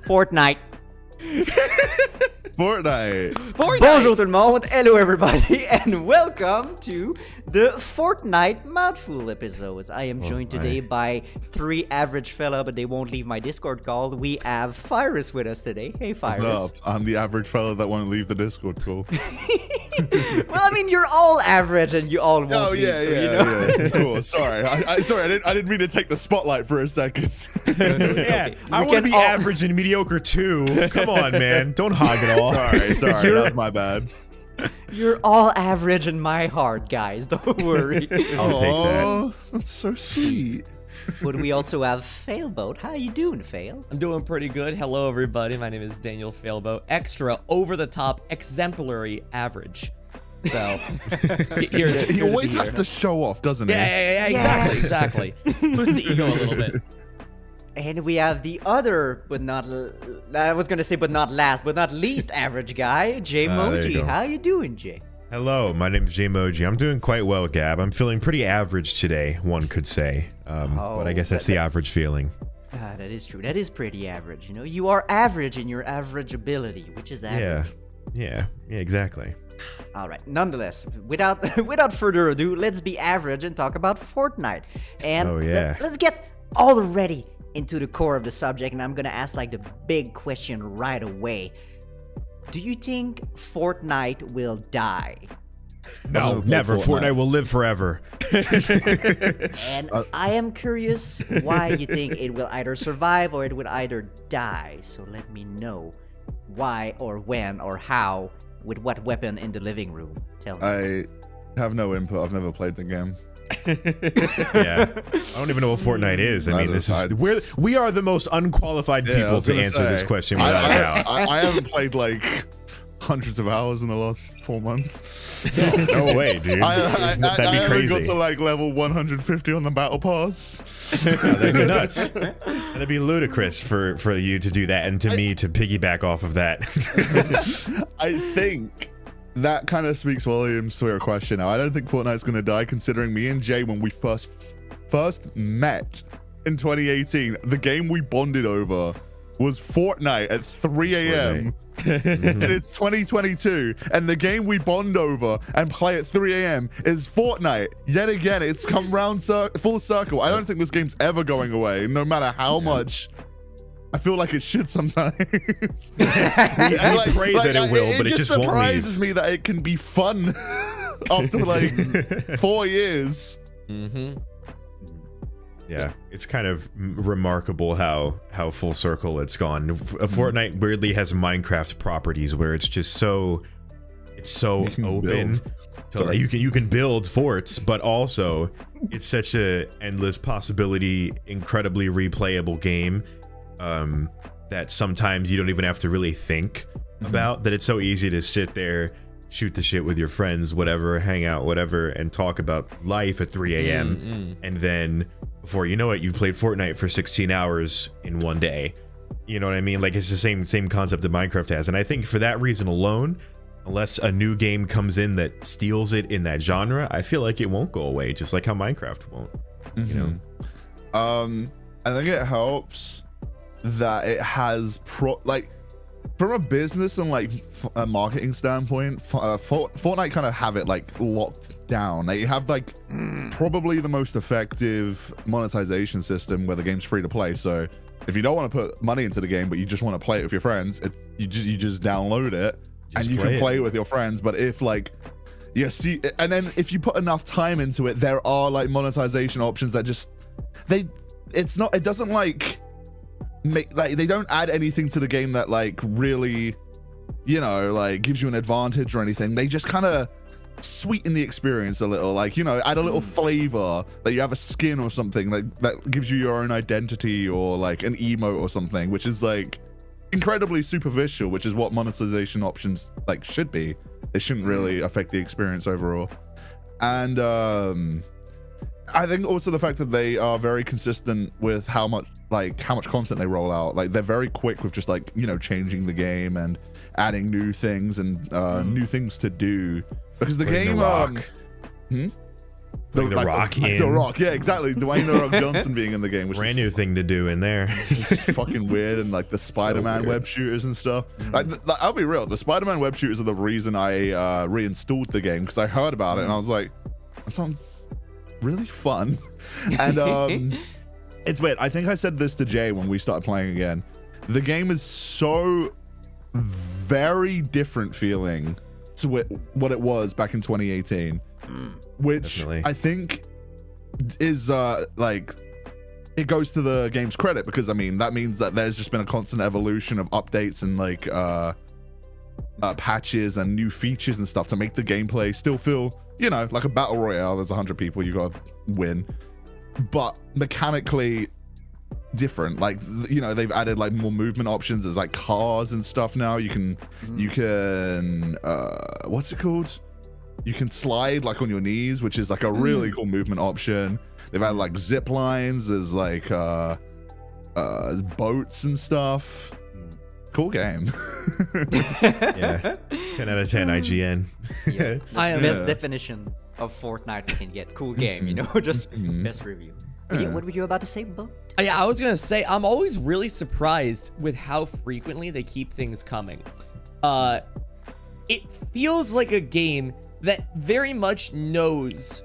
Fortnite. Fortnite. Bonjour tout le monde, hello everybody, and welcome to the Fortnite Mouthful episodes. I am joined today by three average fella, but they won't leave my Discord call. We have Fyrus with us today. Hey, Fyrus. What's up? I'm the average fella that won't leave the Discord call. Well, I mean, you're all average and you all won't leave, yeah, so, yeah, you know. yeah. Cool. Sorry, I didn't mean to take the spotlight for a second. Yeah, okay. I We want to can be all- average and mediocre too. Come on, man. Don't hog it all. Sorry, that was my bad. You're all average in my heart, guys. Don't worry. I'll take that. Oh, that's so sweet. But we also have Failboat. How you doing, Fail? I'm doing pretty good. Hello, everybody. My name is Daniel Failboat. Extra, over-the-top, exemplary, average. So, here's He always has to show off, doesn't he? Yeah, exactly. Boost the ego a little bit. And we have the other, but not, I was gonna say, but not last, but not least average guy, there you J-Moji. go. How you doing, Jay? Hello, my name is J-Moji. I'm doing quite well, Gab. I'm feeling pretty average today, one could say. But I guess that's the average feeling. Ah, that is true. That is pretty average. You know, you are average in your average ability, which is average. Yeah, exactly. All right. Nonetheless, without further ado, let's be average and talk about Fortnite. And Oh, yeah. let's get already into the core of the subject, and I'm gonna ask like the big question right away. Do you think Fortnite will die? No, never. Fortnite will live forever. And I am curious why you think it will either survive or it will either die. So let me know why or when or how, with what weapon in the living room. Tell me. I have no input. I've never played the game. Yeah, I don't even know what Fortnite is. I mean, this is we are the most unqualified Yeah, I people was to gonna answer this say, question without a doubt. I haven't played like hundreds of hours in the last 4 months. No way, dude. That'd be I only crazy. got to like level 150 on the battle pass. That'd be nuts. That'd be ludicrous for you to do that and to me to piggyback off of that. I think that kind of speaks volumes to your question. Now, I don't think Fortnite's going to die, considering me and Jay, when we first met in 2018, the game we bonded over was Fortnite at 3 a.m. And it's 2022, and the game we bond over and play at 3 a.m. is Fortnite. Yet again, it's come round full circle. I don't think this game's ever going away, no matter how much I feel like it should sometimes. we pray that it will, but it just won't leave. surprises me that it can be fun after like 4 years. Yeah, it's kind of remarkable how full circle it's gone. Fortnite weirdly has Minecraft properties where it's just so open. So like you can build forts, but also it's such a endless possibility, incredibly replayable game that sometimes you don't even have to really think about. That it's so easy to sit there, shoot the shit with your friends, whatever, hang out, whatever, and talk about life at 3 a.m. And then before you know it, you've played Fortnite for 16 hours in one day. You know what I mean? Like, it's the same concept that Minecraft has. And I think for that reason alone, unless a new game comes in that steals it in that genre, I feel like it won't go away, just like how Minecraft won't. You know? I think it helps that it has from a business and like a marketing standpoint, Fortnite kind of have it like locked down. They have like probably the most effective monetization system where the game's free to play. So if you don't want to put money into the game, but you just want to play it with your friends, you just download it and you can play it with your friends. But if like and then if you put enough time into it, there are like monetization options that just it doesn't like they don't add anything to the game that like really, you know, like gives you an advantage or anything. They just kind of sweeten the experience a little, like, you know, add a little flavor, that you have a skin or something like that gives you your own identity, or like an emote or something, which is like incredibly superficial, which is what monetization options like should be. It shouldn't really affect the experience overall. And I think also the fact that they are very consistent with how much content they roll out. Like, they're very quick with just like, you know, changing the game and adding new things and new things to do, because the game Putting The Rock in. The Rock, yeah, exactly. Dwayne The Rock Johnson being in the game, which brand new thing to do in there. is fucking weird, and like the Spider-Man web shooters and stuff. Like, I'll be real, the Spider-Man web shooters are the reason I reinstalled the game, because I heard about it and I was like, that sounds really fun. And it's weird. I think I said this to Jay when we started playing again. The game is so very different feeling to what it was back in 2018, which definitely. I think is like, it goes to the game's credit, because I mean that means that there's just been a constant evolution of updates and like patches and new features and stuff to make the gameplay still feel, you know, like a battle royale. There's 100 people, you gotta win, but mechanically different. Like, you know, they've added like more movement options. There's like cars and stuff now. You can what's it called, you can slide like on your knees, which is like a really cool movement option. They've added like zip lines. There's like boats and stuff. Cool game. Yeah, 10 out of 10 IGN. Yeah. Best definition of Fortnite you can get. Cool game, you know, just best review. Yeah, what were you about to say, Bo? Yeah, I was gonna say, I'm always really surprised with how frequently they keep things coming. It feels like a game that very much knows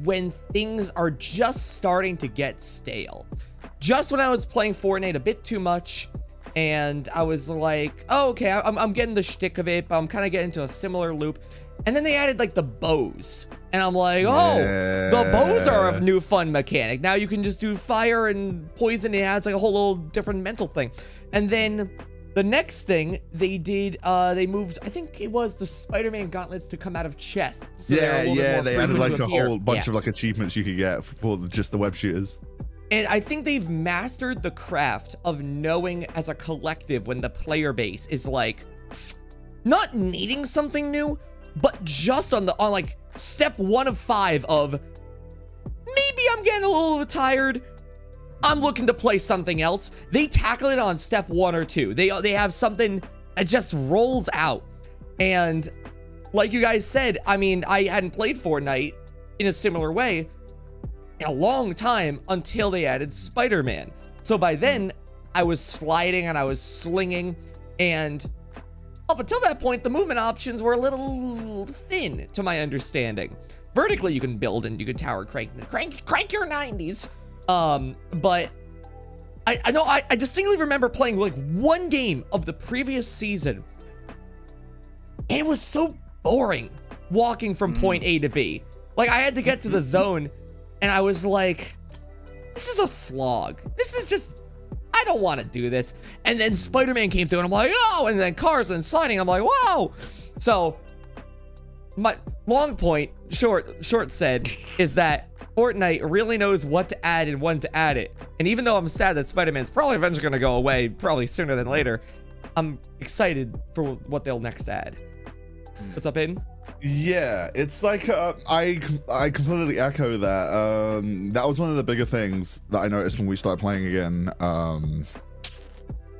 when things are just starting to get stale. Just when I was playing Fortnite a bit too much, and I was like, oh, okay, I'm getting the shtick of it, but I'm kind of getting into a similar loop. And then they added like the bows, and I'm like, oh, the bows are a new fun mechanic. Now you can just do fire and poison. It adds like a whole little different mental thing. And then the next thing they did, they moved, I think it was the Spider-Man gauntlets to come out of chests. So they added like a whole bunch of like achievements you could get for just the web shooters. And I think they've mastered the craft of knowing as a collective when the player base is like not needing something new, but just on like step 1 of 5 of maybe I'm getting a little tired, I'm looking to play something else. They tackle it on step 1 or 2. They have something that just rolls out. And like you guys said, I mean, I hadn't played Fortnite in a similar way in a long time until they added Spider-Man. So by then I was sliding and I was slinging, and up until that point, the movement options were a little thin to my understanding. Vertically, you can build and you can tower crank your 90s. But I know I distinctly remember playing like one game of the previous season, and it was so boring walking from point A to B. Like, I had to get to the zone, and I was like, this is a slog. This is just, I don't want to do this. And then Spider-Man came through, and I'm like, oh, and then cars and sliding. I'm like, whoa. So my long point, short said, is that Fortnite really knows what to add and when to add it. And even though I'm sad that Spider-Man's probably eventually going to go away, probably sooner than later, I'm excited for what they'll next add. What's up, Aiden? Yeah, it's like I completely echo that. That was one of the bigger things that I noticed when we started playing again.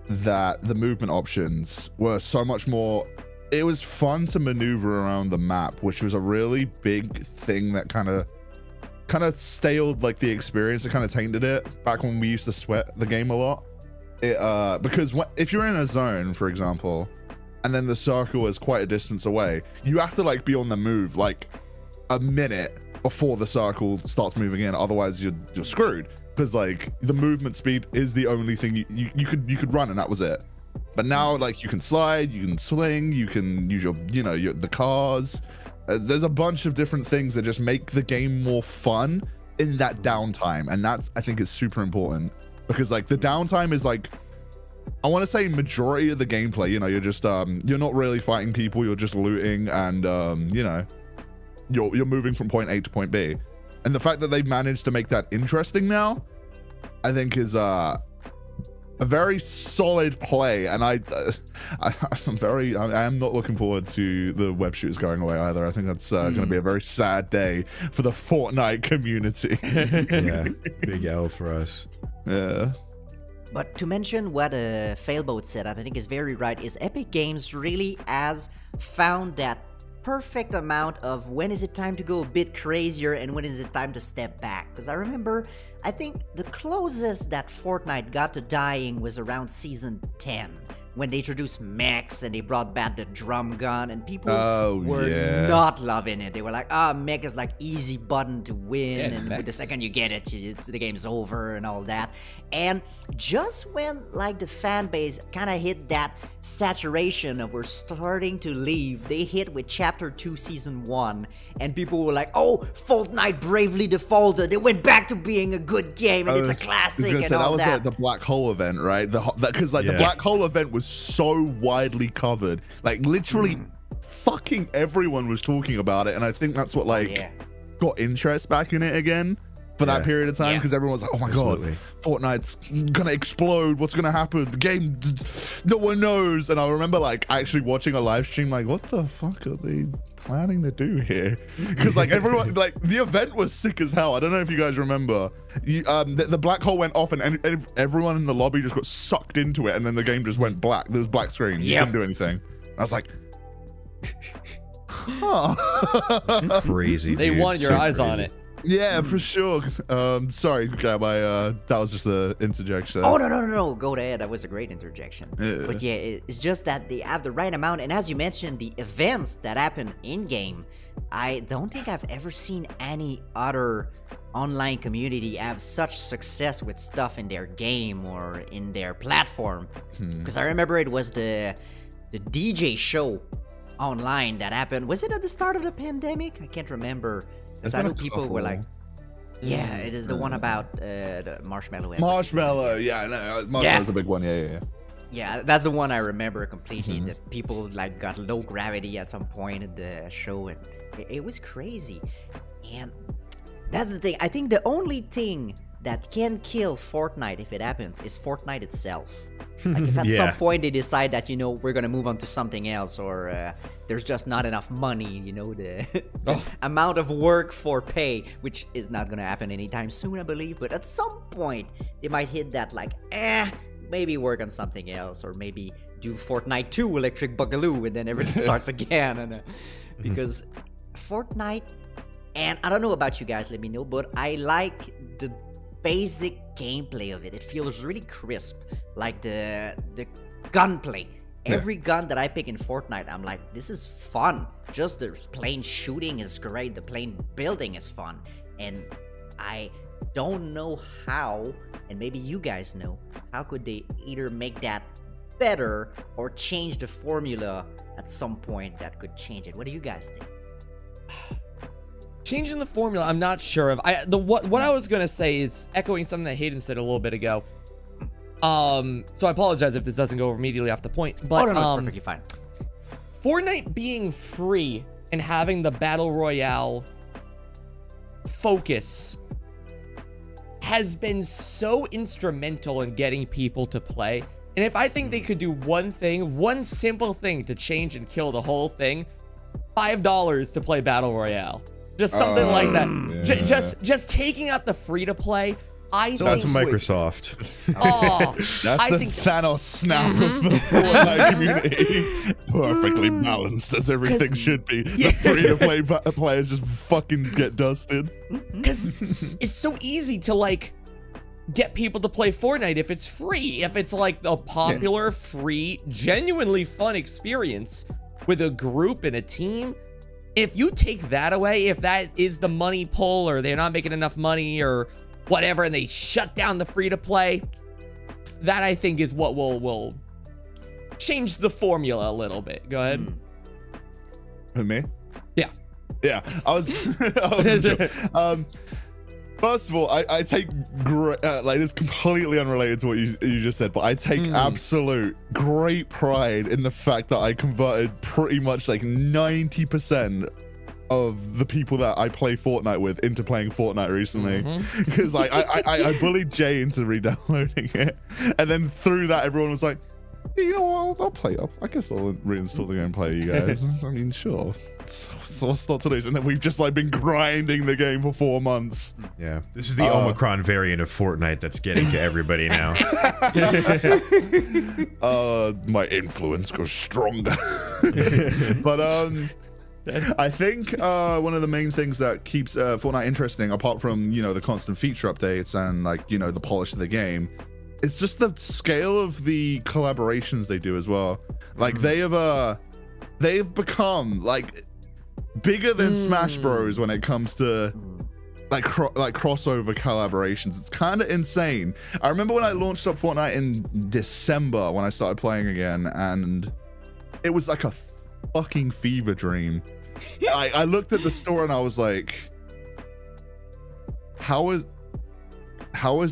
That the movement options were so much more. It was fun to maneuver around the map, which was a really big thing that kind of staled like the experience. It kind of tainted it back when we used to sweat the game a lot. Because if you're in a zone, for example, and then the circle is quite a distance away, you have to like be on the move like a minute before the circle starts moving in, otherwise you're screwed, because like the movement speed is the only thing you could run, and that was it. But now like you can slide, you can swing, you can use your the cars. There's a bunch of different things that just make the game more fun in that downtime, and that I think is super important, because like the downtime is like, I want to say majority of the gameplay, you're just you're not really fighting people, you're just looting, and you're moving from point A to point B. And the fact that they've managed to make that interesting now, I think is a very solid play. And I am not looking forward to the web shooters going away either. I think that's going to be a very sad day for the Fortnite community. Yeah, big L for us. Yeah. But to mention what Failboat said, I think is very right, is Epic Games really has found that perfect amount of when is it time to go a bit crazier and when is it time to step back. Because I remember, I think the closest that Fortnite got to dying was around Season 10. When they introduced mechs and they brought back the drum gun and people were not loving it. They were like, mech is like easy button to win, and with the second you get it, the game's over and all that. And just when like the fan base kind of hit that saturation of we're starting to leave, they hit with Chapter 2 Season 1, and people were like, oh, Fortnite bravely defaulted. They went back to being a good game, and it's a classic and all that. That was like the Black Hole event, right? Because the Black Hole event was so widely covered, like literally fucking everyone was talking about it, and I think that's what got interest back in it again for that period of time, because everyone was like, oh my god, Fortnite's gonna explode, what's gonna happen, the game, no one knows. And I remember like actually watching a live stream like, what the fuck are they planning to do here? Because like everyone, like the event was sick as hell. I don't know if you guys remember, the black hole went off and everyone in the lobby just got sucked into it, and then the game just went black. There was black screen. You couldn't do anything. I was like, it's crazy. They dude. wanted your eyes on it. Yeah, for sure. Sorry, Gab, that was just an interjection. Oh, no. Go ahead. That was a great interjection. But yeah, it's just that they have the right amount. And as you mentioned, the events that happen in-game, I don't think I've ever seen any other online community have such success with stuff in their game or in their platform. Because I remember it was the DJ show online that happened. Was it at the start of the pandemic? I can't remember. Because I know people were like, yeah, it is the one about the Marshmallow. Marshmallow, yeah, no, Marshmallow's a big one, yeah. Yeah, that's the one I remember completely. That people like got low gravity at some point in the show, and it was crazy. And that's the thing. I think the only thing that can kill Fortnite if it happens is Fortnite itself. Like if at some point they decide that, you know, we're gonna move on to something else, or there's just not enough money, you know, the amount of work for pay, which is not gonna happen anytime soon, I believe. But at some point they might hit that like, maybe work on something else, or maybe do Fortnite 2 Electric Boogaloo, and then everything starts again. And because Fortnite, and I don't know about you guys, let me know, but I like the basic gameplay of it. It feels really crisp, like the gunplay. Every gun that I pick in Fortnite, I'm like, this is fun. Just the plain shooting is great. The plain building is fun. And I don't know how, and maybe you guys know, how could they either make that better or change the formula at some point that could change it? What do you guys think? Changing the formula, I'm not sure of. What I was gonna say is echoing something that Hayden said a little bit ago. So I apologize if this doesn't go immediately off the point, but no, it's perfectly fine. Fortnite being free and having the battle royale focus has been so instrumental in getting people to play. And if I think they could do one thing, one simple thing to change and kill the whole thing, $5 to play battle royale. Just something like that. Yeah. Just taking out the free to play. That's Microsoft. I think Thanos snap of the Fortnite community. Perfectly balanced as everything should be. The free to play players just fucking get dusted. Because it's so easy to like get people to play Fortnite if it's free. If it's like a popular, free, genuinely fun experience with a group and a team. If you take that away, if that is the money pull, or they're not making enough money or whatever, and they shut down the free-to-play, that I think is what will change the formula a little bit. Go ahead. Who, me? Yeah. I was first of all, I take great, like, it's completely unrelated to what you just said, but I take absolute great pride in the fact that I converted pretty much like 90% of the people that I play Fortnite with into playing Fortnite recently, because like I bullied Jay into re-downloading it, and then through that everyone was like, you know what, I'll play up. I guess I'll reinstall the game and play you guys. I mean, sure. So what's not to lose? And then we've just like been grinding the game for 4 months. Yeah, this is the Omicron variant of Fortnite that's getting to everybody now. My influence goes stronger. But I think one of the main things that keeps Fortnite interesting, apart from, you know, the constant feature updates and, like, you know, the polish of the game, it's just the scale of the collaborations they do as well. Like, they've become, like, bigger than Smash Bros when it comes to like crossover collaborations. It's kind of insane. I remember when I launched up Fortnite in December when I started playing again, and it was like a fucking fever dream. I looked at the store and I was like, how is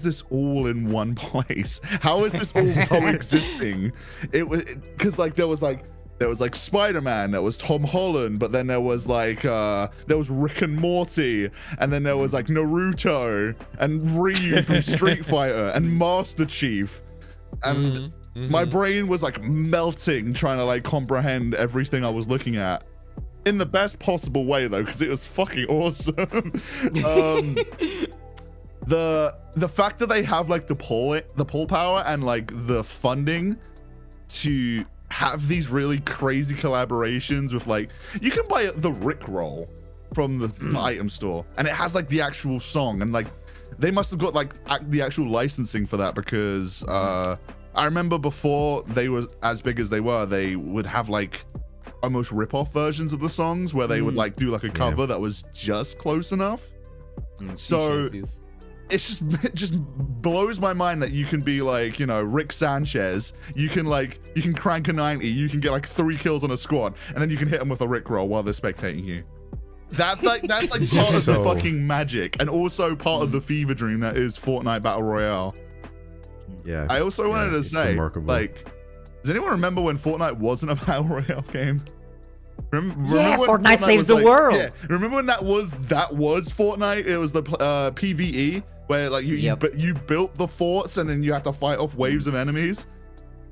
this all in one place? How is this all coexisting? It was because like there was like Spider-Man, there was Tom Holland, but then there was like there was Rick and Morty, and then there was like Naruto and Ryu from Street Fighter and Master Chief, and my brain was like melting trying to like comprehend everything I was looking at in the best possible way though, because it was fucking awesome. The fact that they have like the pull power and like the funding to have these really crazy collaborations with, like, you can buy the Rickroll from the item store and it has like the actual song, and like they must have got like the actual licensing for that, because I remember before they were as big as they were, they would have like almost rip-off versions of the songs where they would like do like a cover that was just close enough. So it just blows my mind that you can be like, you know, Rick Sanchez, you can crank a 90, you can get like 3 kills on a squad, and then you can hit them with a Rickroll while they're spectating you. That's like part of the fucking magic, and also part of the fever dream that is Fortnite Battle Royale. Yeah. I also wanted to say, remarkable. like, does anyone remember when Fortnite wasn't a Battle Royale game? Remember Fortnite saves the world. Yeah, remember when that was Fortnite? It was the PvE where like you built the forts and then you had to fight off waves of enemies.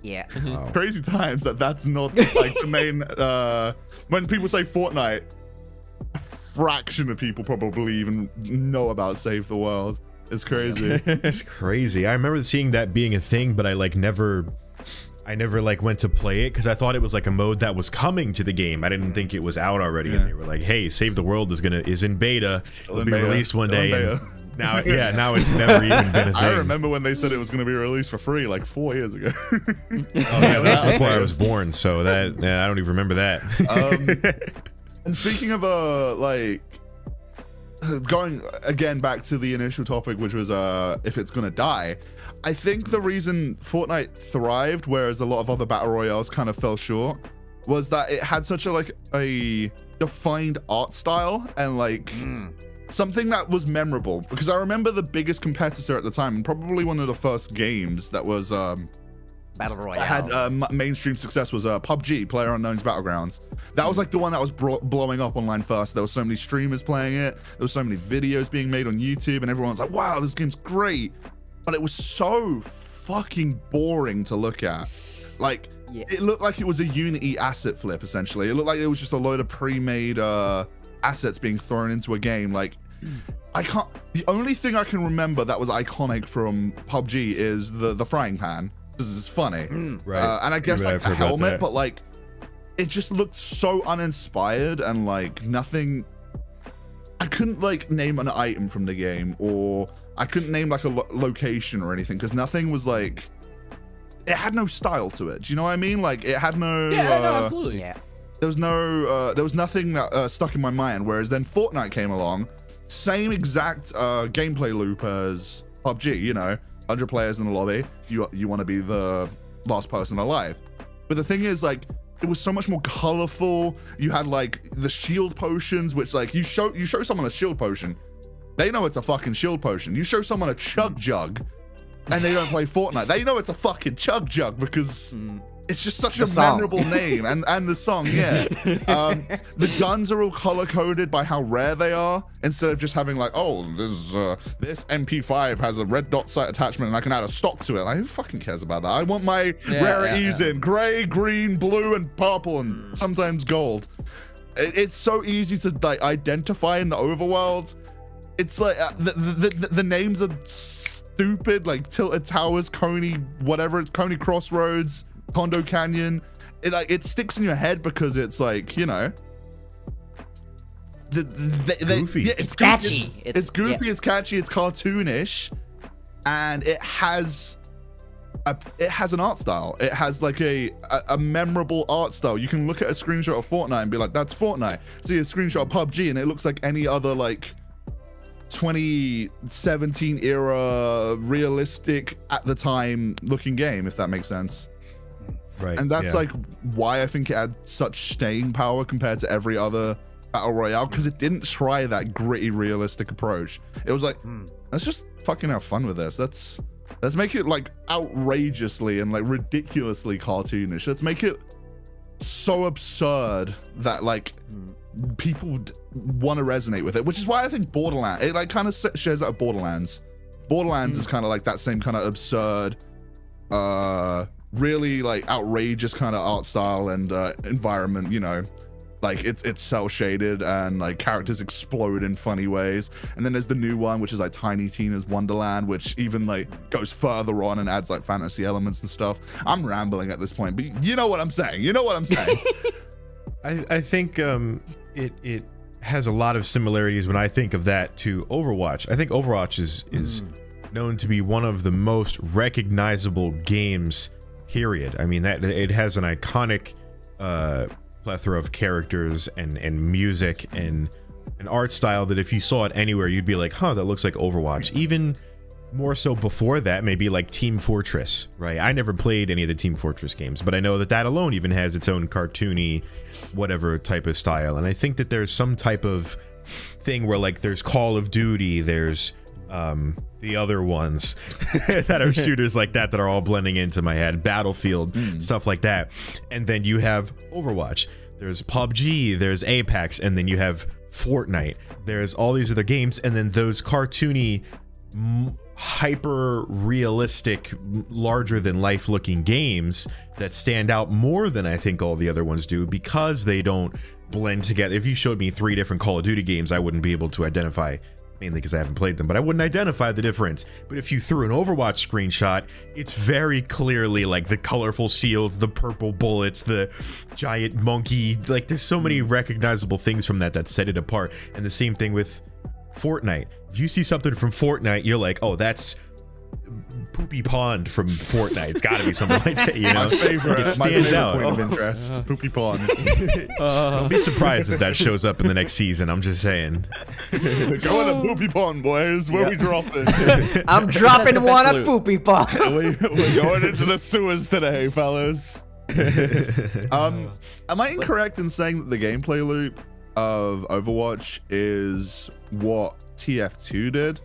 Yeah. Wow. Crazy times that's not like the main. When people say Fortnite, a fraction of people probably even know about Save the World. It's crazy. It's crazy. I remember seeing that being a thing, but I never like went to play it because I thought it was like a mode that was coming to the game. I didn't think it was out already. And they were like, "Hey, Save the World is in beta. It'll be released one day." And now, now it's never even been a thing. I remember when they said it was going to be released for free like 4 years ago. That was before I was born, so that I don't even remember that. And speaking of like going again back to the initial topic, which was if it's gonna die, I think the reason Fortnite thrived, whereas a lot of other battle royales kind of fell short, was that it had such a defined art style and like something that was memorable. Because I remember the biggest competitor at the time, and probably one of the first games that was Battle Royale had mainstream success, was PUBG, PlayerUnknown's Battlegrounds. That was like the one that was blowing up online first. There were so many streamers playing it, there were so many videos being made on YouTube, and everyone was like, wow, this game's great. But it was so fucking boring to look at. Like, it looked like it was a Unity asset flip, essentially. It looked like it was just a load of pre-made assets being thrown into a game. Like, the only thing I can remember that was iconic from PUBG is the frying pan. This is funny. Right. And I guess like the helmet, but like, it just looked so uninspired and like nothing. I couldn't like name an item from the game, or I couldn't name like a location or anything, because nothing was like, it had no style to it. Do you know what I mean? Like it had no. Yeah, no, absolutely. Yeah. There was no. There was nothing that stuck in my mind. Whereas then Fortnite came along, same exact gameplay loop as PUBG. You know, 100 players in the lobby. You want to be the last person alive. But the thing is, like, it was so much more colorful. You had like the shield potions, which like you show someone a shield potion, they know it's a fucking shield potion. You show someone a chug jug, and they don't play Fortnite, they know it's a fucking chug jug because it's just such a memorable name. And the song, yeah. The guns are all color coded by how rare they are, instead of just having like, oh, this MP5 has a red dot sight attachment and I can add a stock to it. Like, who fucking cares about that? I want my rarities in gray, green, blue, and purple, and sometimes gold. It's so easy to like identify in the overworld. It's like the names are stupid, like Tilted Towers, Coney, whatever, Coney Crossroads, Condo Canyon. It sticks in your head because it's like, you know, Goofy. Yeah, It's catchy. It's goofy. It's catchy. It's cartoonish, and it has an art style. It has like a memorable art style. You can look at a screenshot of Fortnite and be like, "That's Fortnite." See a screenshot of PUBG, and it looks like any other like 2017 era realistic at the time looking game, if that makes sense. Right. And that's like why I think it had such staying power compared to every other battle royale, because it didn't try that gritty realistic approach. It was like, let's just fucking have fun with this. Let's make it like outrageously and like ridiculously cartoonish. Let's make it so absurd that like people want to resonate with it, which is why I think Borderlands, it like kind of shares that of Borderlands. Borderlands is kind of like that same kind of absurd, really like outrageous kind of art style and environment, you know. Like it's cell shaded and like characters explode in funny ways. And then there's the new one, which is like Tiny Tina's Wonderland, which even like goes further on and adds like fantasy elements and stuff. I'm rambling at this point, but you know what I'm saying. You know what I'm saying. I think it has a lot of similarities when I think of that to Overwatch. I think Overwatch is known to be one of the most recognizable games, period. I mean, that it has an iconic plethora of characters and music and an art style that if you saw it anywhere, you'd be like, huh, that looks like Overwatch. Even more so before that, maybe like Team Fortress, right? I never played any of the Team Fortress games, but I know that that alone even has its own cartoony, whatever type of style. And I think that there's some type of thing where like there's Call of Duty, there's the other ones that are shooters like that are all blending into my head, Battlefield, stuff like that. And then you have Overwatch, there's PUBG, there's Apex, and then you have Fortnite. There's all these other games, and then those cartoony, hyper realistic, larger than life looking games that stand out more than I think all the other ones do, because they don't blend together. If you showed me 3 different Call of Duty games, I wouldn't be able to identify, mainly because I haven't played them, but I wouldn't identify the difference. But if you threw an Overwatch screenshot, it's very clearly like the colorful shields, the purple bullets, the giant monkey, like there's so many recognizable things from that set it apart. And the same thing with Fortnite. If you see something from Fortnite, you're like, oh, that's Poopy Pond from Fortnite. It's got to be something like that, you know? It stands out. Point of interest. Poopy Pond. Don't be surprised if that shows up in the next season. I'm just saying. Going to Poopy Pond, boys. Where we dropping? I'm dropping one at Poopy Pond. We're going into the sewers today, fellas. Am I incorrect in saying that the gameplay loop of Overwatch is what TF2 did?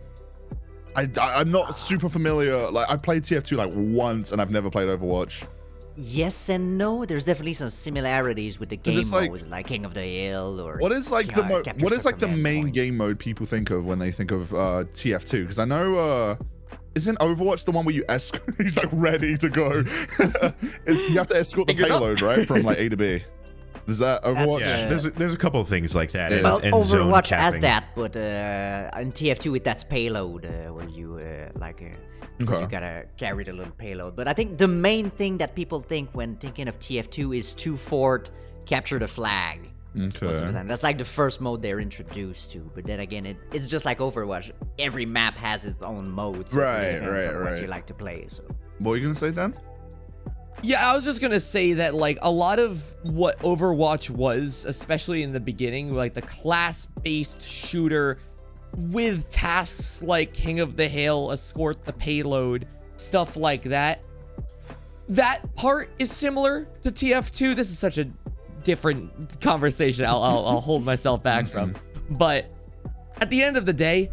I'm not super familiar. Like, I played TF2 like once, and I've never played Overwatch. Yes and no. There's definitely some similarities with the game modes, like King of the Hill or. What is like the main game mode people think of when they think of TF2? Because I know isn't Overwatch the one where you he's like ready to go? You have to escort the payload, right, from like A to B. Is that Overwatch? Yeah, there's a couple of things like that. Yeah. Well, Overwatch has that, but in TF2 that's payload, where you where you gotta carry the little payload. But I think the main thing that people think when thinking of TF2 is 2 fort, capture the flag. Okay. That's like the first mode they're introduced to. But then again, it's just like Overwatch. Every map has its own mode. So right, it depends on right. what you like to play. So. What are you gonna say, Dan? Yeah, I was just gonna say that like a lot of what Overwatch was, especially in the beginning, like the class-based shooter with tasks like King of the Hill, escort the payload, stuff like that. That part is similar to TF2. This is such a different conversation. I'll hold myself back from. But at the end of the day,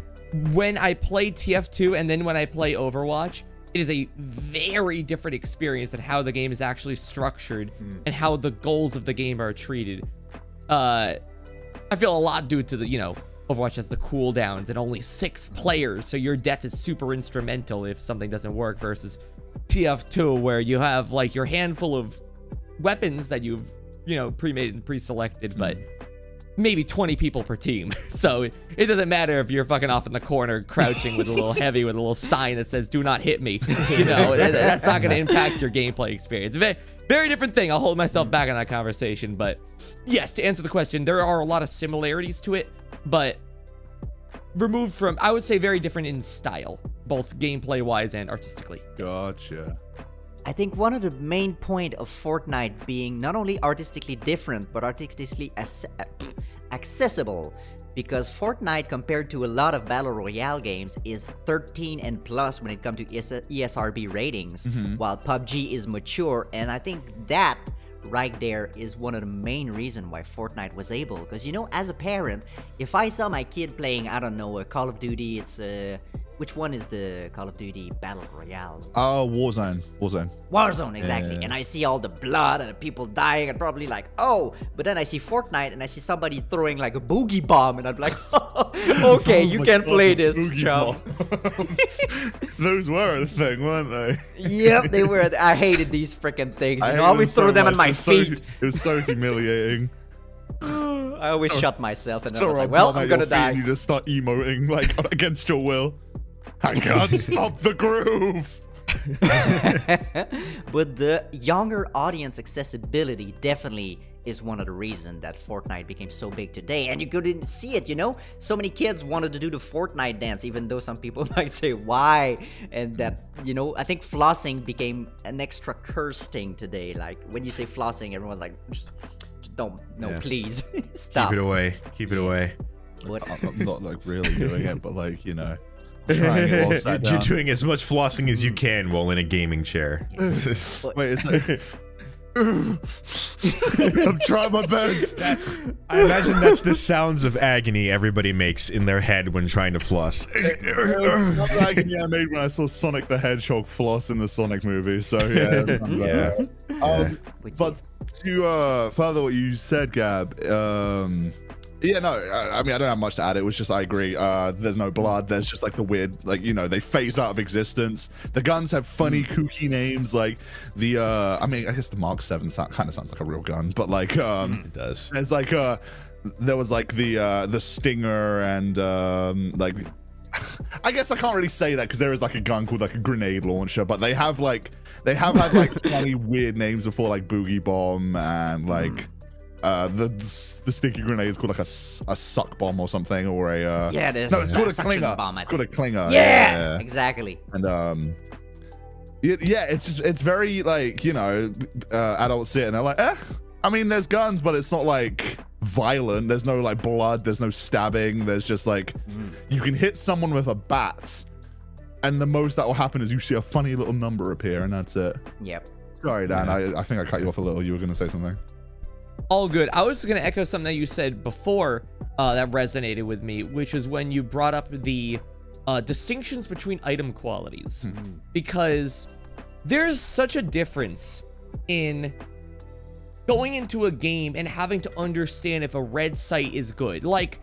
when I play TF2 and then when I play Overwatch, it is a very different experience in how the game is actually structured and how the goals of the game are treated. I feel a lot due to the, Overwatch has the cooldowns and only 6 players, so your death is super instrumental if something doesn't work, versus TF2 where you have like your handful of weapons that you've, pre-made and pre-selected, but maybe 20 people per team. So it doesn't matter if you're fucking off in the corner crouching with a little heavy with a little sign that says, do not hit me. That's not going to impact your gameplay experience. Very different thing. I'll hold myself back on that conversation. But yes, to answer the question, there are a lot of similarities to it. but removed from, I would say, very different in style, both gameplay wise and artistically. Gotcha. I think one of the main point of Fortnite being not only artistically different, but artistically accessible, because Fortnite, compared to a lot of Battle Royale games, is 13 and plus when it comes to ESRB ratings, while PUBG is mature, and I think that right there is one of the main reasons why Fortnite was able, because, you know, as a parent, if I saw my kid playing, I don't know, a Call of Duty, it's which one is the Call of Duty Battle Royale? Warzone. Warzone, exactly. Yeah. And I see all the blood and the people dying, and probably like, oh. But then I see Fortnite and I see somebody throwing like a boogie bomb, and I'm like, okay, you can play this, chum. Those were a thing, weren't they? Yep, they were. I hated these freaking things. I always throw them on my feet. It was so humiliating. I always shut myself, and I Throw was a like, well, bomb at I'm gonna your feet die. and you just start emoting like against your will. I can't stop the groove. But the younger audience accessibility definitely is one of the reasons that Fortnite became so big today, and you couldn't see it, you know? So many kids wanted to do the Fortnite dance, even though some people might say why, and that, you know, I think flossing became an extra curse thing today. Like, when you say flossing, everyone's like, just don't, no, Yeah. please, stop. Keep it away. Keep it away. What? I'm not like really doing it, but like, you know, trying it while sat You're down. doing as much flossing as you can while in a gaming chair. Wait, it's like I'm trying my best. I imagine that's the sounds of agony everybody makes in their head when trying to floss. It's not like I made when I saw Sonic the Hedgehog floss in the Sonic movie. So yeah. Yeah. But to further what you said, Gab, yeah, no, I mean, I don't have much to add. It was just, I agree. There's no blood. There's just like the weird, like, you know, they phase out of existence. The guns have funny, kooky names, like the, I mean, I guess the Mark 7 kind of sounds like a real gun, but like, It does. there's like, there was like the Stinger and like, I guess I can't really say that because there is like a gun called like a grenade launcher, but they have had like funny weird names before, like Boogie Bomb and like the sticky grenade is called like a suck bomb or something, or a Yeah, there's no, it's called a suction clinger. bomb, I It's called a clinger. Yeah, exactly. And yeah, it's very like, you know, adults sit and they're like, I mean, there's guns, but it's not like violent. There's no like blood. There's no stabbing. There's just like you can hit someone with a bat, and the most that will happen is you see a funny little number appear, and that's it. Yep. Sorry, Dan. I think I cut you off a little. You were gonna say something. All good. I was going to echo something that you said before that resonated with me, which is when you brought up the distinctions between item qualities. Because there's such a difference in going into a game and having to understand if a red sight is good. Like,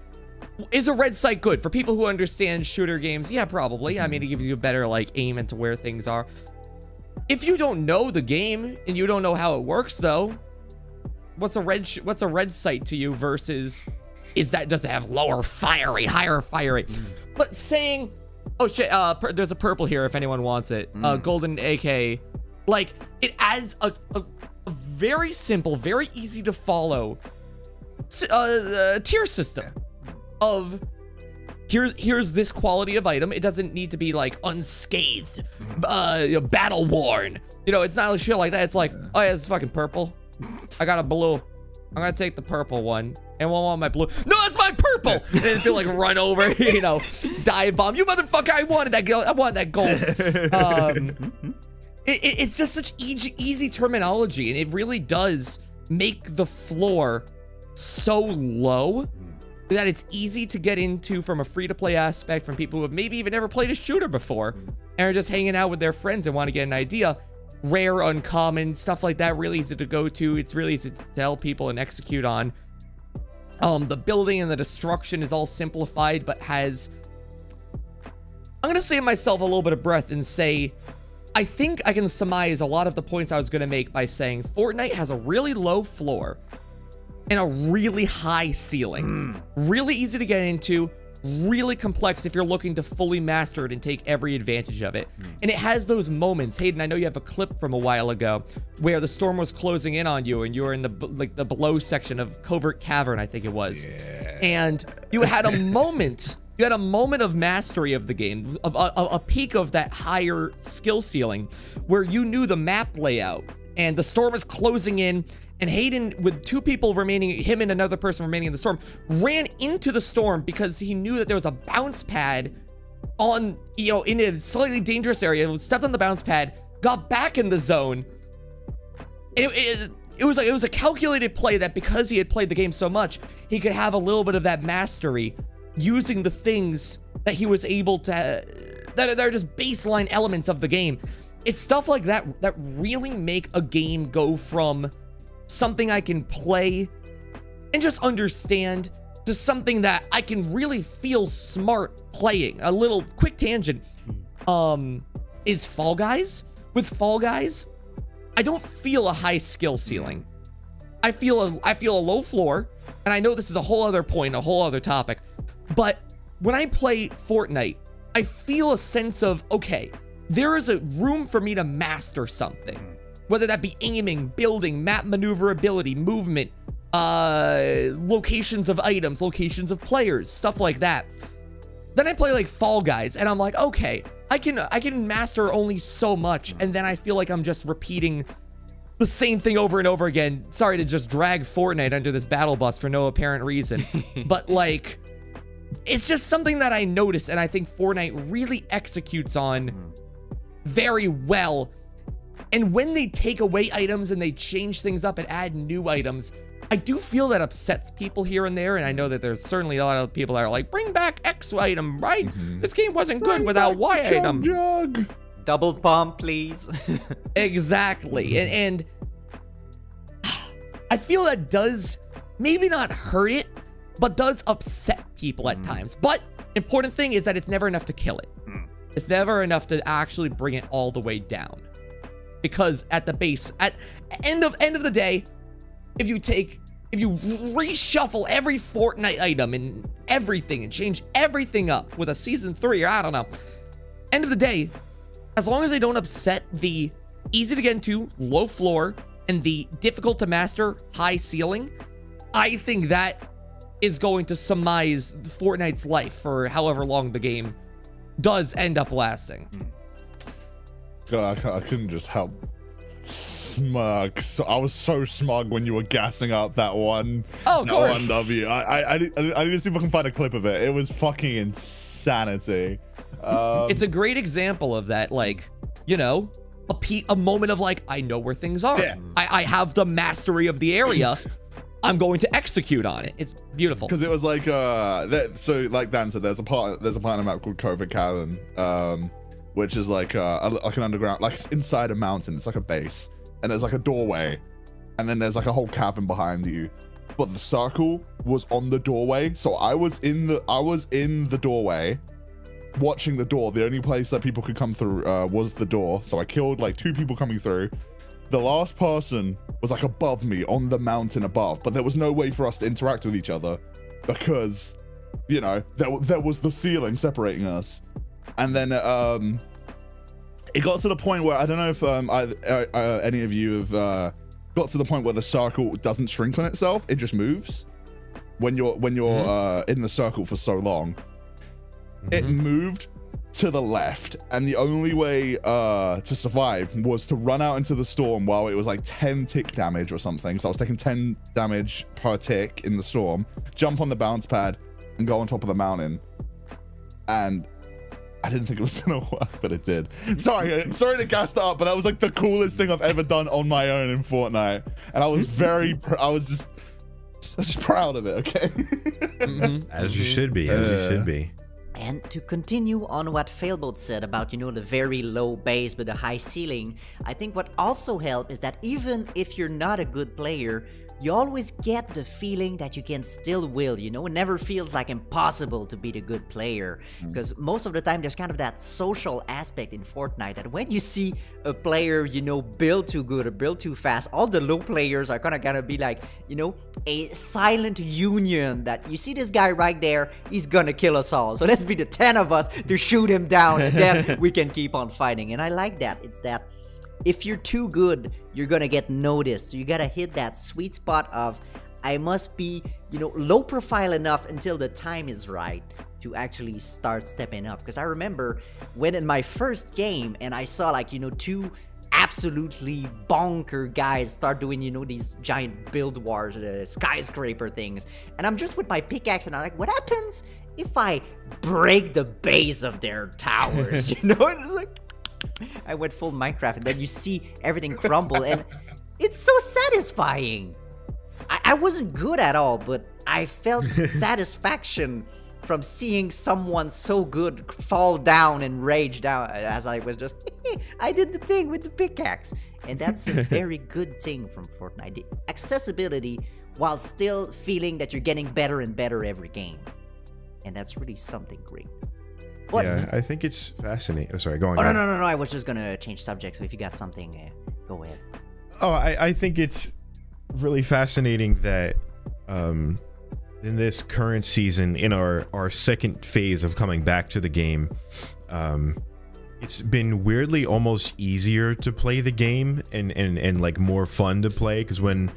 is a red sight good? For people who understand shooter games, yeah, probably. I mean, it gives you a better, like, aim into where things are. If you don't know the game and you don't know how it works, though, what's a red sight to you versus does it have lower fire rate, higher fire rate? But saying, oh shit, there's a purple here if anyone wants it. Golden AK, like, it adds a very simple, very easy to follow tier system of here's this quality of item. It doesn't need to be like unscathed, battle worn. You know, it's not shit like that. It's like, oh yeah, it's fucking purple. I got a blue. I'm gonna take the purple one. And one want my blue. No, that's my purple. And it'd be like run over, you know, dive bomb. You motherfucker! I wanted that gold. I wanted that gold. It's just such easy terminology, and it really does make the floor so low that it's easy to get into from a free-to-play aspect, from people who have maybe even never played a shooter before and are just hanging out with their friends and want to get an idea. Rare, uncommon, stuff like that, really easy to go to. It's really easy to tell people and execute on. The building and the destruction is all simplified, but has... I'm going to save myself a little bit of breath and say, I think I can surmise a lot of the points I was going to make by saying Fortnite has a really low floor and a really high ceiling. Really easy to get into, really complex if you're looking to fully master it and take every advantage of it. And it has those moments. Hayden, I know you have a clip from a while ago where the storm was closing in on you and you were in the below section of Covert Cavern, I think it was. Yeah. And you had a moment. You had a moment of mastery of the game, a peak of that higher skill ceiling where you knew the map layout and the storm was closing in, and Hayden, with 2 people remaining, him and another person remaining in the storm, ran into the storm because he knew that there was a bounce pad on, you know, in a slightly dangerous area, stepped on the bounce pad, got back in the zone. It was a calculated play that because he had played the game so much, he could have a little bit of that mastery using the things that he was able to, that are just baseline elements of the game. It's stuff like that that really make a game go from something I can play and just understand to something that I can really feel smart playing. A little quick tangent is Fall Guys. With Fall Guys, I don't feel a high skill ceiling. I feel a low floor, and I know this is a whole other point, a whole other topic, but when I play Fortnite, I feel a sense of, okay, there is a room for me to master something. Whether that be aiming, building, map maneuverability, movement, locations of items, locations of players, stuff like that. Then I play like Fall Guys, and I'm like, okay, I can master only so much, and then I feel like I'm just repeating the same thing over and over again. Sorry to just drag Fortnite under this battle bus for no apparent reason, but like, it's just something that I notice, and I think Fortnite really executes on very well. And when they take away items and they change things up and add new items, I do feel that upsets people here and there. And I know that there's certainly a lot of people that are like, bring back X item, right? This game wasn't good without Y item. Jug. Double pump, please. Exactly. And I feel that does maybe not hurt it, but does upset people at times. But important thing is that it's never enough to kill it. It's never enough to actually bring it all the way down. Because at the base, at end of the day, if you reshuffle every Fortnite item and everything and change everything up with a season 3 or I don't know, end of the day, as long as they don't upset the easy to get into low floor and the difficult to master high ceiling, I think that is going to surmise Fortnite's life for however long the game does end up lasting. God, I couldn't just help smug. So I was so smug when you were gassing up that one. Oh, of course. One W. I need to see if I can find a clip of it. It was fucking insanity. It's a great example of that, like, you know, a moment of like, I know where things are. Yeah. I have the mastery of the area. I'm going to execute on it. It's beautiful. Because it was like, so like Dan said, there's a part of the map called Covert Cavern, which is like an underground, like it's inside a mountain. It's like a base, and there's like a doorway, and then there's like a whole cavern behind you. But the circle was on the doorway, so I was in the doorway, watching the door. The only place that people could come through was the door. So I killed like 2 people coming through. The last person was like above me on the mountain above, but there was no way for us to interact with each other because, you know, there was the ceiling separating us. And then it got to the point where I don't know if any of you have got to the point where the circle doesn't shrink on itself; it just moves when you're in the circle for so long. It moved to the left, and the only way to survive was to run out into the storm while it was like 10 tick damage or something. So I was taking 10 damage per tick in the storm, jump on the bounce pad and go on top of the mountain. And I didn't think it was gonna work, but it did. Sorry to gas that up, but that was like the coolest thing I've ever done on my own in Fortnite, and I was I was just proud of it. Okay. As you should be. As you should be. And to continue on what Failboat said about, you know, the very low base but the high ceiling, I think what also helped is that even if you're not a good player, you always get the feeling that you can still will, you know? It never feels like impossible to be the good player. Because most of the time, there's kind of that social aspect in Fortnite that when you see a player, you know, build too good or build too fast, all the low players are gonna be like, you know, a silent union that you see this guy right there, he's gonna kill us all. So let's be the 10 of us to shoot him down, and then we can keep on fighting. And I like that. It's that if you're too good, you're gonna get noticed. So you gotta hit that sweet spot of, I must be, you know, low profile enough until the time is right to actually start stepping up. Because I remember when in my first game and I saw like, you know, two absolutely bonker guys start doing, you know, these giant build wars, skyscraper things. And I'm just with my pickaxe and I'm like, what happens if I break the base of their towers? You know, and it's like, I went full Minecraft, and then you see everything crumble, and it's so satisfying. I wasn't good at all, but I felt satisfaction from seeing someone so good fall down and rage down as I was just, I did the thing with the pickaxe. And that's a very good thing from Fortnite. The accessibility while still feeling that you're getting better and better every game. And that's really something great. What? Yeah, I think it's fascinating. Oh, sorry, go on. Oh, no. I was just gonna change subject, so if you got something, go ahead. Oh, I think it's really fascinating that in this current season, in our second phase of coming back to the game, it's been weirdly almost easier to play the game and like more fun to play, because when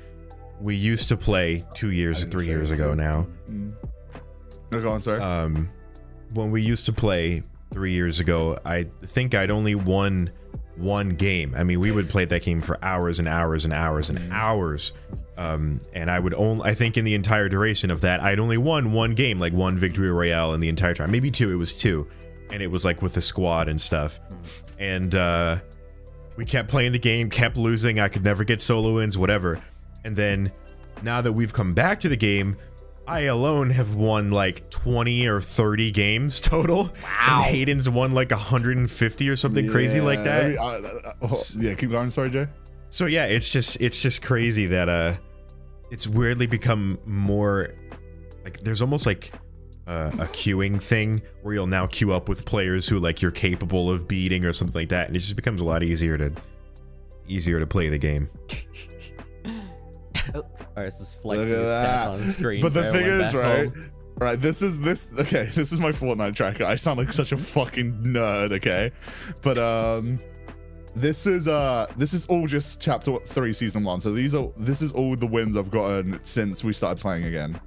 we used to play 2 years or 3 years ago now. No, go on, sorry. When we used to play 3 years ago, I think I'd only won one game. I mean, we would play that game for hours and hours and hours and hours. And I would only, I think in the entire duration of that, I'd only won one game, like one victory royale in the entire time. Maybe two, it was two. And it was like with the squad and stuff. And we kept playing the game, kept losing. I could never get solo wins, whatever. And then now that we've come back to the game, I alone have won like 20 or 30 games total. Wow. And Hayden's won like 150 or something crazy like that. Yeah, keep going. Sorry, Jay. So yeah, it's just crazy that it's weirdly become more like there's almost like a queuing thing where you'll now queue up with players who like you're capable of beating or something like that, and it just becomes a lot easier to play the game. Alright, this is flexing his stats on the screen. But the thing is, right, this is my Fortnite tracker. I sound like such a fucking nerd, okay? But this is all just chapter 3 season 1. So this is all the wins I've gotten since we started playing again.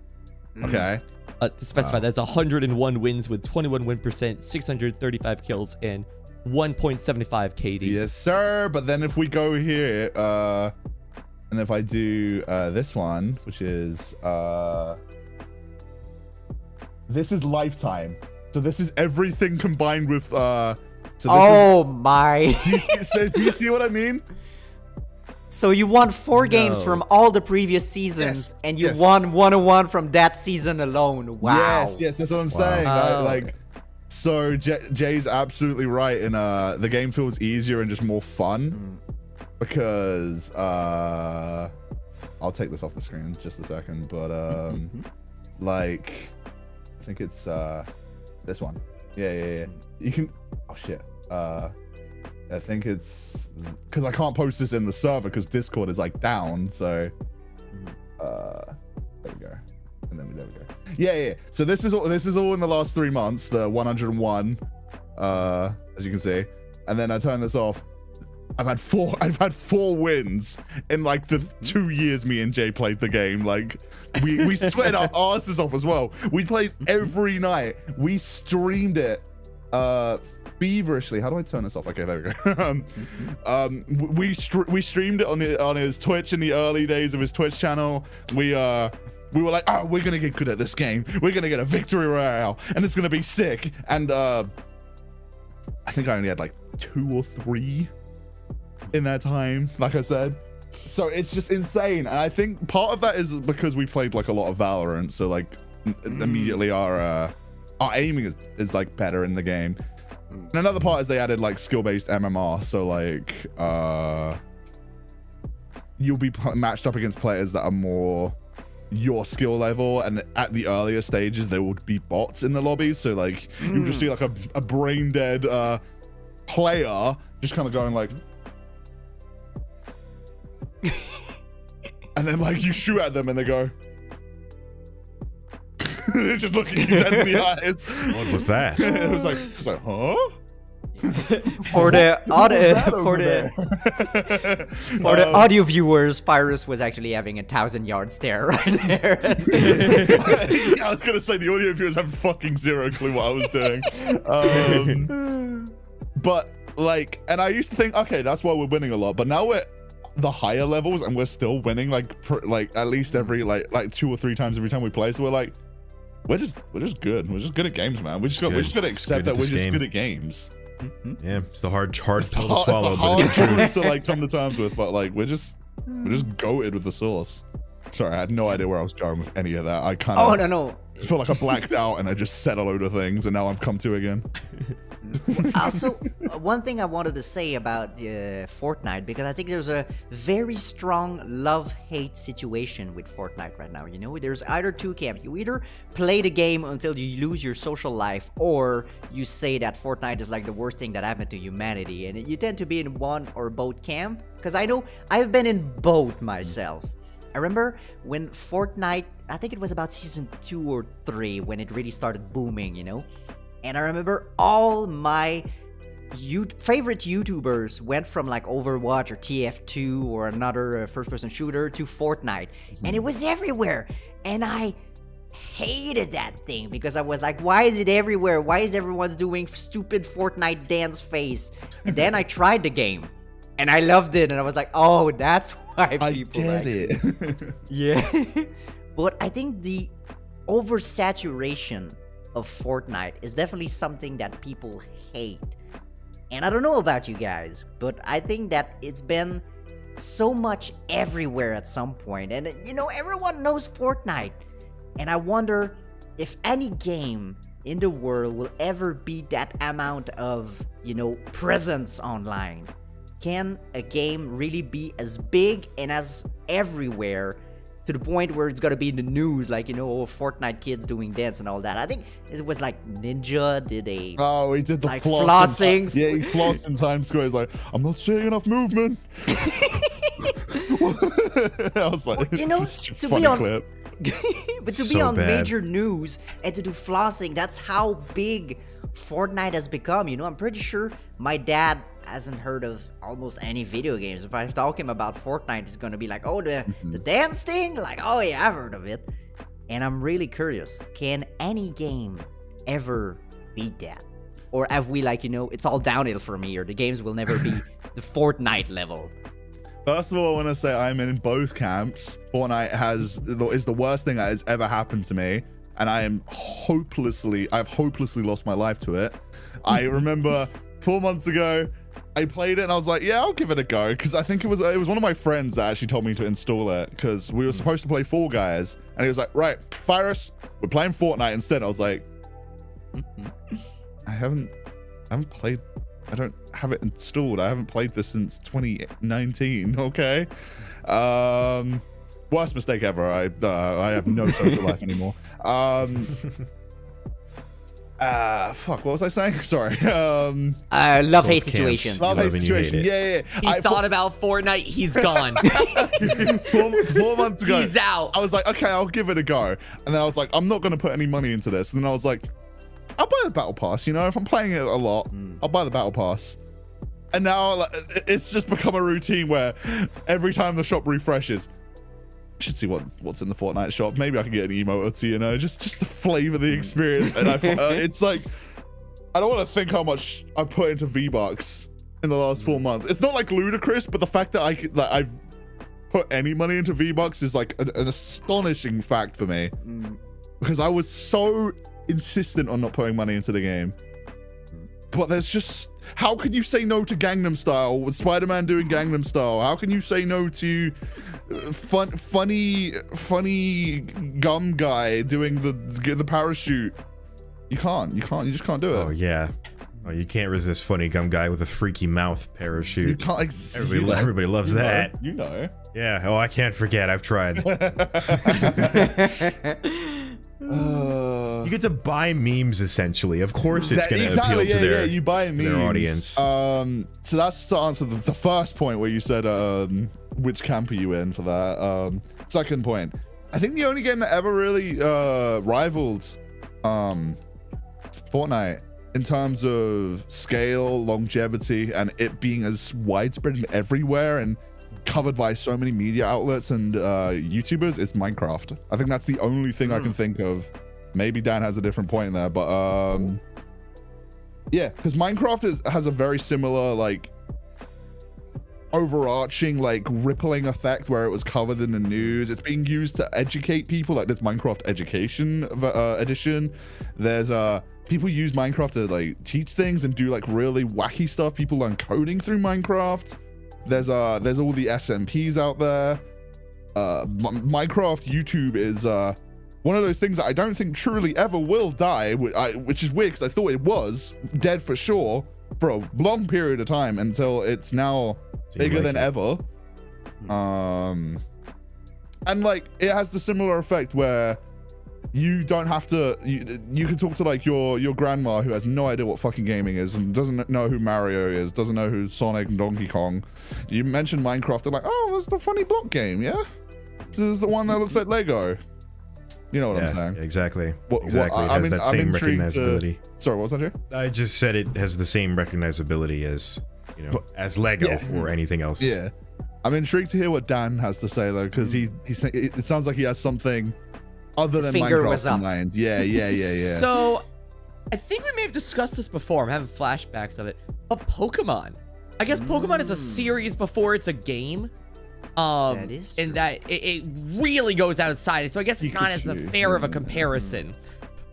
Okay. To specify, that's 101 wins with 21 win percent, 635 kills, and 1.75 KD. Yes, sir. But then if we go here, and if I do this one, which is this is lifetime. So this is everything combined with so oh my. Do you see what I mean? So you won 4 games from all the previous seasons, and you won 101 from that season alone. Wow. Yes, that's what I'm saying. Like, so Jay's absolutely right, and the game feels easier and just more fun because I'll take this off the screen in just a second, but like I think it's this one. Yeah. You can. Oh shit. I think it's because I can't post this in the server because Discord is like down. So there we go. And then there we go. Yeah. So this is all in the last 3 months. The 101, as you can see. And then I turn this off. I've had four wins in like the 2 years me and Jay played the game. Like we sweated our asses off as well. We played every night. We streamed it feverishly. How do I turn this off? Okay, there we go. We streamed it on his Twitch in the early days of his Twitch channel. We were like, oh, we're gonna get good at this game. We're gonna get a victory royale, and it's gonna be sick. And I think I only had like 2 or 3 in that time, like I said. So it's just insane. And I think part of that is because we played like a lot of Valorant. So like immediately our aiming is like better in the game. And another part is they added like skill-based MMR. So like you'll be matched up against players that are more your skill level, and at the earlier stages there would be bots in the lobby, so like you'll just see like a brain dead player just kind of going like and then like you shoot at them and they go they're just looking you dead in the eyes. What was that? It was like huh? For the audio viewers, Fyrus was actually having a 1,000-yard stare right there. Yeah, I was gonna say the audio viewers have fucking zero clue what I was doing. But like, and I used to think, okay, that's why we're winning a lot. But now we're the higher levels and we're still winning like at least every like 2 or 3 times every time we play. So we're like, we're just good. We're just good at games, man. We just got to accept that we're just good at games. Yeah, it's the hard pill to swallow, but it's the truth. to like come to terms with. But like we're just goated with the sauce. Sorry, I had no idea where I was going with any of that. I kind of no. feel like I blacked out and I just said a load of things and now I've come to again. Also, one thing I wanted to say about Fortnite, because I think there's a very strong love-hate situation with Fortnite right now. You know, there's either two camps. You either play the game until you lose your social life, or you say that Fortnite is like the worst thing that happened to humanity, and you tend to be in one or both camp. Because I know I've been in both myself. I remember when Fortnite, I think it was about season 2 or 3 when it really started booming, you know? And I remember all my favorite YouTubers went from like Overwatch or TF2 or another first-person shooter to Fortnite. And it was everywhere. And I hated that thing because I was like, why is it everywhere? Why is everyone doing stupid Fortnite dance face? And then I tried the game. And I loved it. And I was like, oh, that's why people like it. Yeah. But I think the oversaturation of Fortnite is definitely something that people hate. And I don't know about you guys, but I think that it's been so much everywhere at some point. And you know, everyone knows Fortnite. And I wonder if any game in the world will ever be that amount of, you know, presence online. Can a game really be as big and as everywhere to the point where it's gonna be in the news, like, you know, Fortnite kids doing dance and all that? I think it was like Ninja did a... Oh, he did the like flossing. Yeah, he flossed in Times Square. He's like, I'm not seeing enough movement. I was like, well, you know, to be on... Clip. But to be on major news and to do flossing, that's how big Fortnite has become, you know? I'm pretty sure my dad hasn't heard of almost any video games. If I talk him about Fortnite, he's gonna be like, oh, the dance thing? Like, oh yeah, I've heard of it. And I'm really curious, can any game ever beat that? Or have we, like, you know, it's all downhill from here, the games will never be the Fortnite level? First of all, I want to say I'm in both camps. Fortnite is the worst thing that has ever happened to me, and I've hopelessly lost my life to it. I remember 4 months ago, I played it and I was like, yeah, I'll give it a go, because I think it was one of my friends that actually told me to install it, because we were supposed to play Fall Guys, and he was like, right, Fyrus, we're playing Fortnite instead. I was like, I don't have it installed. I haven't played this since 2019. Okay. Worst mistake ever. I have no social life anymore. Fuck, what was I saying? Sorry. Love-hate situation. Love-hate situation. Yeah. He thought about Fortnite, he's gone. 4 months ago. He's out. I was like, okay, I'll give it a go. And then I was like, I'm not going to put any money into this. And then I was like, I'll buy the battle pass, you know? If I'm playing it a lot, I'll buy the battle pass. And now it's just become a routine where every time the shop refreshes, I should see what's in the Fortnite shop. Maybe I can get an emote or two, you know, just to flavor the experience. And it's like, I don't want to think how much I put into V-Bucks in the last 4 months. It's not like ludicrous, but the fact that I've put any money into V-Bucks is like an astonishing fact for me, because I was so insistent on not putting money into the game. But there's just, how can you say no to Gangnam Style with Spider-Man doing Gangnam Style? How can you say no to funny gum guy doing the parachute? You just can't do it. Oh yeah. Oh, you can't resist funny gum guy with a freaky mouth parachute. You can't. Everybody loves that. You know. Yeah. Oh, I can't forget. I've tried. You get to buy memes essentially. Of course, it's going to appeal to their, you buy memes. their audience. So that's to answer the first point where you said which camp are you in for that. Second point, I think the only game that ever really rivaled Fortnite in terms of scale, longevity, and it being as widespread and everywhere and covered by so many media outlets and YouTubers is Minecraft. I think that's the only thing I can think of. Maybe Dan has a different point in there, but yeah, because Minecraft has a very similar like overarching like rippling effect where it was covered in the news. It's being used to educate people, like this Minecraft education edition. There's people use Minecraft to like teach things and do like really wacky stuff. People learn coding through Minecraft. There's all the SMPs out there. Minecraft YouTube is one of those things that I don't think truly ever will die, which is weird because I thought it was dead for sure for a long period of time until it's now bigger than ever. And like it has the similar effect where you don't have to, you can talk to like your grandma who has no idea what fucking gaming is and doesn't know who Mario is, doesn't know who Sonic and Donkey Kong. You mention Minecraft, they're like, oh, that's the funny block game, yeah? This is the one that looks like Lego. You know what I'm saying? Exactly. Exactly. It has that same recognizability. Sorry, what was that, Jay? I just said it has the same recognizability as, you know, as Lego or anything else. Yeah. I'm intrigued to hear what Dan has to say though, because it sounds like he has something other than Finger Minecraft was up. in mind. Yeah. So, I think we may have discussed this before. I'm having flashbacks of it. But Pokemon. I guess Pokemon is a series before it's a game. That is true. And that it really goes outside. So I guess it's not as fair of a comparison.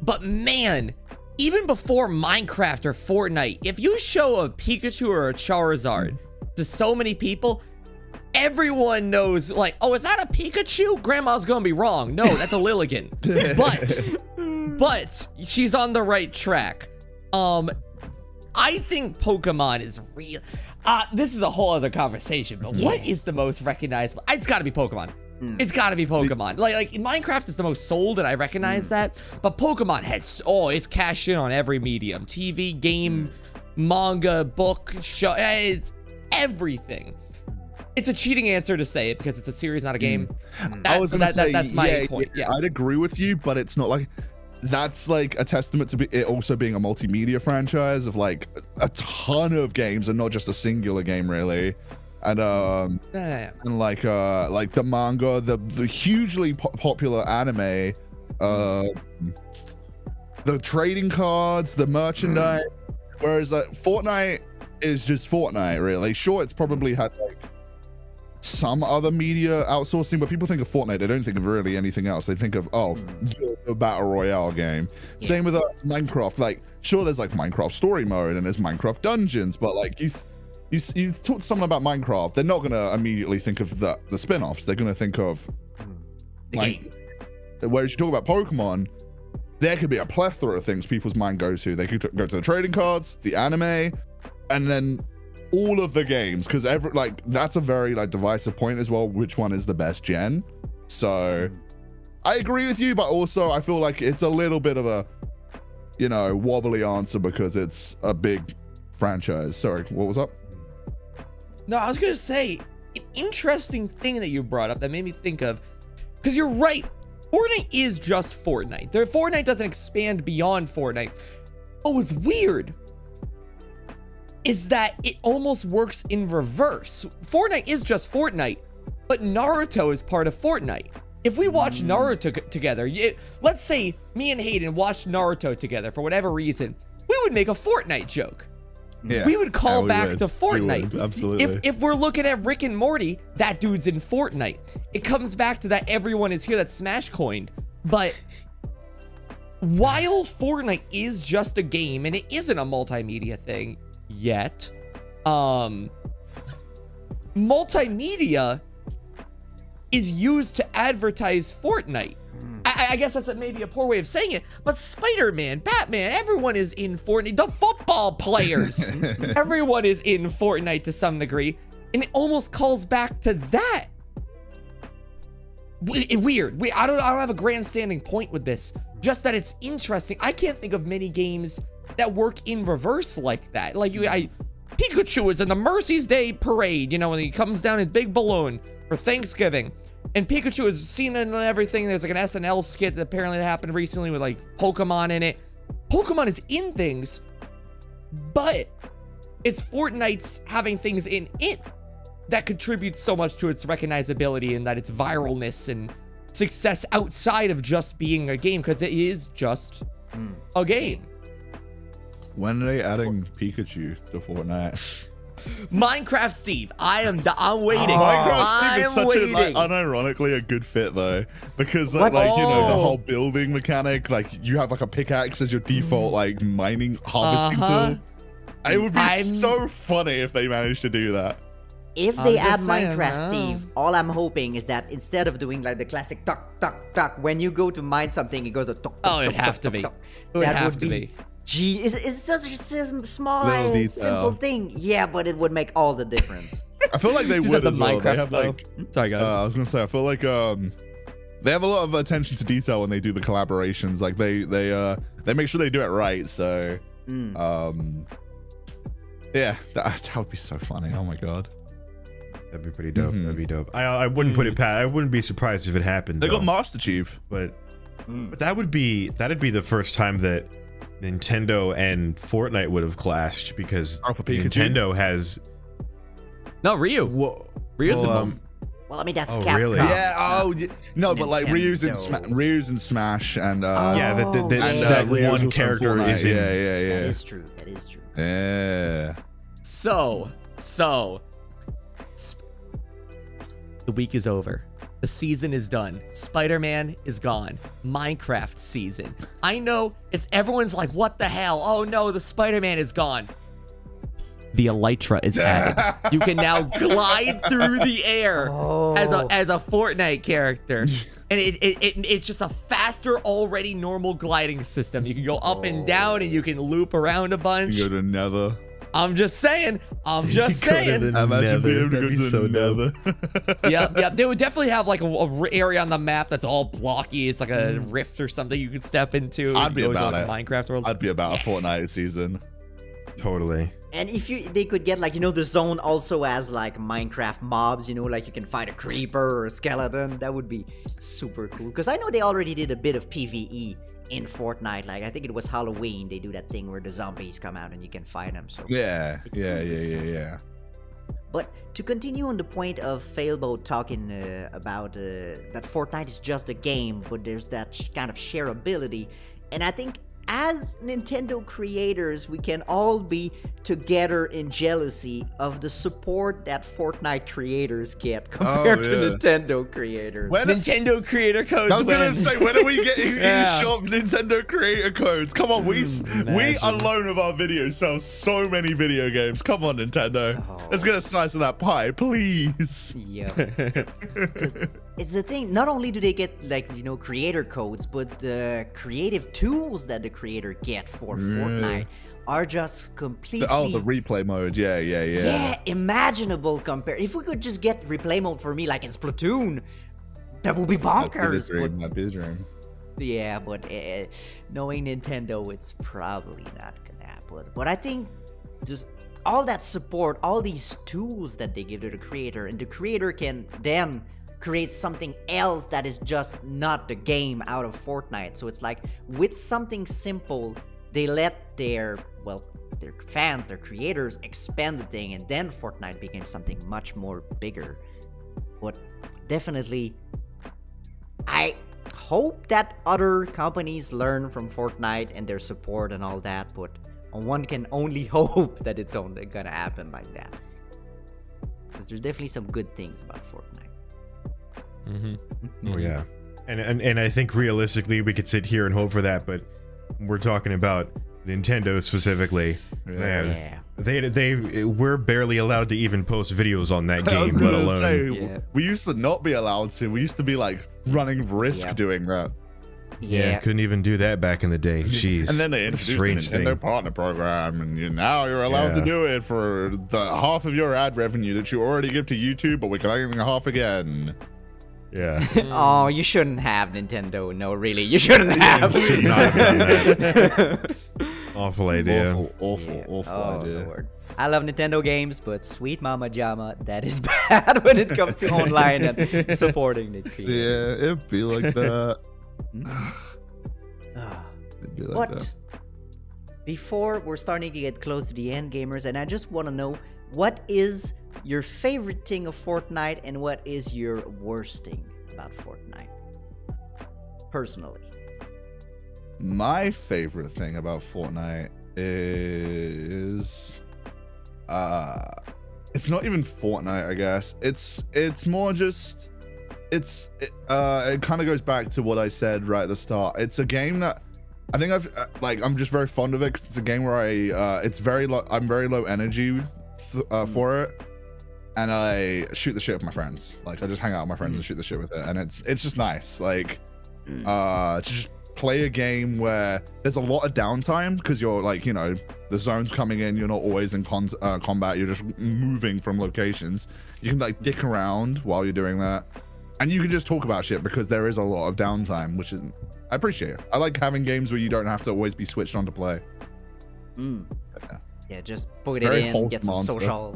But man, even before Minecraft or Fortnite, if you show a Pikachu or a Charizard to so many people, everyone knows, like, oh, is that a Pikachu? Grandma's gonna be wrong. No, that's a Lilligant. but she's on the right track. I think Pokemon is real. This is a whole other conversation, but what is the most recognizable? It's gotta be Pokemon. It's gotta be Pokemon. Like Minecraft is the most sold and I recognize that, but Pokemon has, it's cashed in on every medium. TV, game, manga, book, show, it's everything. It's a cheating answer to say it because it's a series, not a game. I was gonna say, that's my point. Yeah, I'd agree with you, but it's not like, that's like a testament to it also being a multimedia franchise of like a ton of games and not just a singular game really. And and like the manga, the hugely popular anime, the trading cards, the merchandise, whereas Fortnite is just Fortnite really. Sure, it's probably had like some other media outsourcing, but people think of Fortnite, they don't think of really anything else. They think of the battle royale game. Same with Minecraft. Like sure, there's like Minecraft story mode and there's Minecraft dungeons, but like you talk to someone about Minecraft, they're not gonna immediately think of the spin-offs. They're gonna think of the game. Whereas you talk about Pokemon, there could be a plethora of things people's mind goes to. They could go to the trading cards, the anime, and then all of the games, because that's a very like divisive point as well, which one is the best gen. So I agree with you, but also I feel like it's a little bit of a wobbly answer because it's a big franchise. Sorry, what was up? No, I was gonna say an interesting thing that you brought up that made me think of, because you're right, Fortnite is just Fortnite. Fortnite doesn't expand beyond Fortnite. Oh, what's weird is that it almost works in reverse. Fortnite is just Fortnite, but Naruto is part of Fortnite. If we watch Naruto together, let's say me and Hayden watched Naruto together for whatever reason, we would make a Fortnite joke. Yeah, we would call back to Fortnite. Absolutely. If we're looking at Rick and Morty, that dude's in Fortnite. It comes back to that everyone is here that's Smash coined. But while Fortnite is just a game and it isn't a multimedia thing yet, multimedia is used to advertise Fortnite. I guess that's maybe a poor way of saying it, but Spider-Man, Batman, everyone is in Fortnite. The football players, everyone is in Fortnite to some degree, and it almost calls back to that. weird. I don't have a grandstanding point with this. Just that it's interesting. I can't think of many games that work in reverse like that. Like Pikachu is in the Mercy's Day parade, you know, when he comes down in big balloon for Thanksgiving. And Pikachu is seen in everything. There's like an SNL skit that apparently happened recently with like Pokemon in it. Pokemon is in things, but it's Fortnite's having things in it that contributes so much to its recognizability and that its viralness and success outside of just being a game, because it is just a game. When are they adding Pikachu to Fortnite? Minecraft Steve, I'm waiting. Minecraft Steve is I'm such waiting. a, like, unironically a good fit though, because What? like you know, the whole building mechanic, like you have like a pickaxe as your default like mining harvesting tool. It would be so funny if they managed to do that. If they I'm add just saying, Minecraft, Steve, all I'm hoping is that instead of doing like the classic tuck, tuck, tuck, when you go to mine something, it goes to tuck, tuck, Oh, it'd tuck, have tuck, to be. tuck. It would That have would to be. be. Gee, it's such a small, Little detail. simple thing. Yeah, but it would make all the difference. I feel like they Just would have as the well. They Minecraft have flow. like Sorry, go ahead. I was gonna say, I feel like they have a lot of attention to detail when they do the collaborations. Like they make sure they do it right. So yeah, that would be so funny. Oh my god. That'd be pretty dope. That'd be dope. I wouldn't put it past. I wouldn't be surprised if it happened. They though. got Master Chief, but that'd be the first time that Nintendo and Fortnite would have clashed, because Oh, for Pikachu? Nintendo has No, Ryu. Ryu's involved. Well, I mean that's Oh, Capcom. really? yeah. No, but like Nintendo. Ryu's in Smash and yeah, that Ryu's one also in character Fortnite. is in. Yeah. That is true. That is true. Yeah. So, the week is over. The season is done. Spider-Man is gone. Minecraft season. I know everyone's like, what the hell? Oh no, the Spider-Man is gone. The Elytra is added. You can now glide through the air as a Fortnite character. And it's just a faster, already normal gliding system. You can go up and down, and you can loop around a bunch. You go to Nether. I'm just saying. Imagine being able to go to the Nether. Yep. They would definitely have like a area on the map that's all blocky. It's like a rift or something you could step into. I'd be go to, about like, it. a Minecraft world. I'd be about a Fortnite season. Totally. And if they could get like, you know, the zone also has like Minecraft mobs, you know, like you can fight a creeper or a skeleton. That would be super cool. Because I know they already did a bit of PvE in Fortnite. Like I think it was Halloween. They do that thing where the zombies come out and you can fight them. So Yeah. But to continue on the point of Failboat talking about that Fortnite is just a game, but there's that kind of shareability, and I think as Nintendo creators, we can all be together in jealousy of the support that Fortnite creators get compared to Nintendo creators. Nintendo creator codes. I was gonna win. say, when are we getting Yeah. eShop Nintendo creator codes? Come on, we alone of our videos sell so many video games. Come on, Nintendo. Let's get a slice of that pie, please. Yeah. 'Cause it's the thing, not only do they get like, you know, creator codes, but the creative tools that the creator get for Fortnite are just completely The replay mode. Yeah. imaginable compared. If we could just get replay mode for me like in Splatoon, that would be bonkers. That'd be the dream. Yeah, but knowing Nintendo, it's probably not gonna happen. But I think just all that support, all these tools that they give to the creator, and the creator can then create something else that is just not the game out of Fortnite. So it's like with something simple, they let their fans, their creators expand the thing, and then Fortnite became something much more bigger. But definitely, I hope that other companies learn from Fortnite and their support and all that, but one can only hope that it's only gonna happen like that. Because there's definitely some good things about Fortnite. Oh yeah, and I think realistically we could sit here and hope for that, but we're talking about Nintendo specifically. Man, we're barely allowed to even post videos on that I game, was let gonna alone. say, we used to not be allowed to. We used to be like running risk doing that. Yeah, couldn't even do that back in the day. Jeez. And then they What a introduced the Nintendo Partner Program, and now you're allowed to do it for the half of your ad revenue that you already give to YouTube, but we're collecting half again. Yeah. Oh, you shouldn't have, Nintendo. No, really, you shouldn't have. Should not have done that. Awful idea. Awful Oh, idea. Lord. I love Nintendo games, but sweet Mama Jama, that is bad when it comes to online and supporting the creators. Yeah, it'd be like that. Ah. It'd be like But that. before we're starting to get close to the end, gamers, and I just want to know, what is your favorite thing of Fortnite and what is your worst thing about Fortnite? Personally. My favorite thing about Fortnite is it's not even Fortnite, I guess. It's more just it kind of goes back to what I said right at the start. It's a game that I think I'm just very fond of it because it's a game where I'm very low energy for it, and I shoot the shit with my friends. Like I just hang out with my friends and shoot the shit with it, and it's just nice. Like to just play a game where there's a lot of downtime because you're like, you know, the zone's coming in, you're not always in combat, you're just moving from locations. You can like dick around while you're doing that, and you can just talk about shit because there is a lot of downtime, which is I appreciate it. I like having games where you don't have to always be switched on to play. Yeah, just put Very it in, get some wholesome social.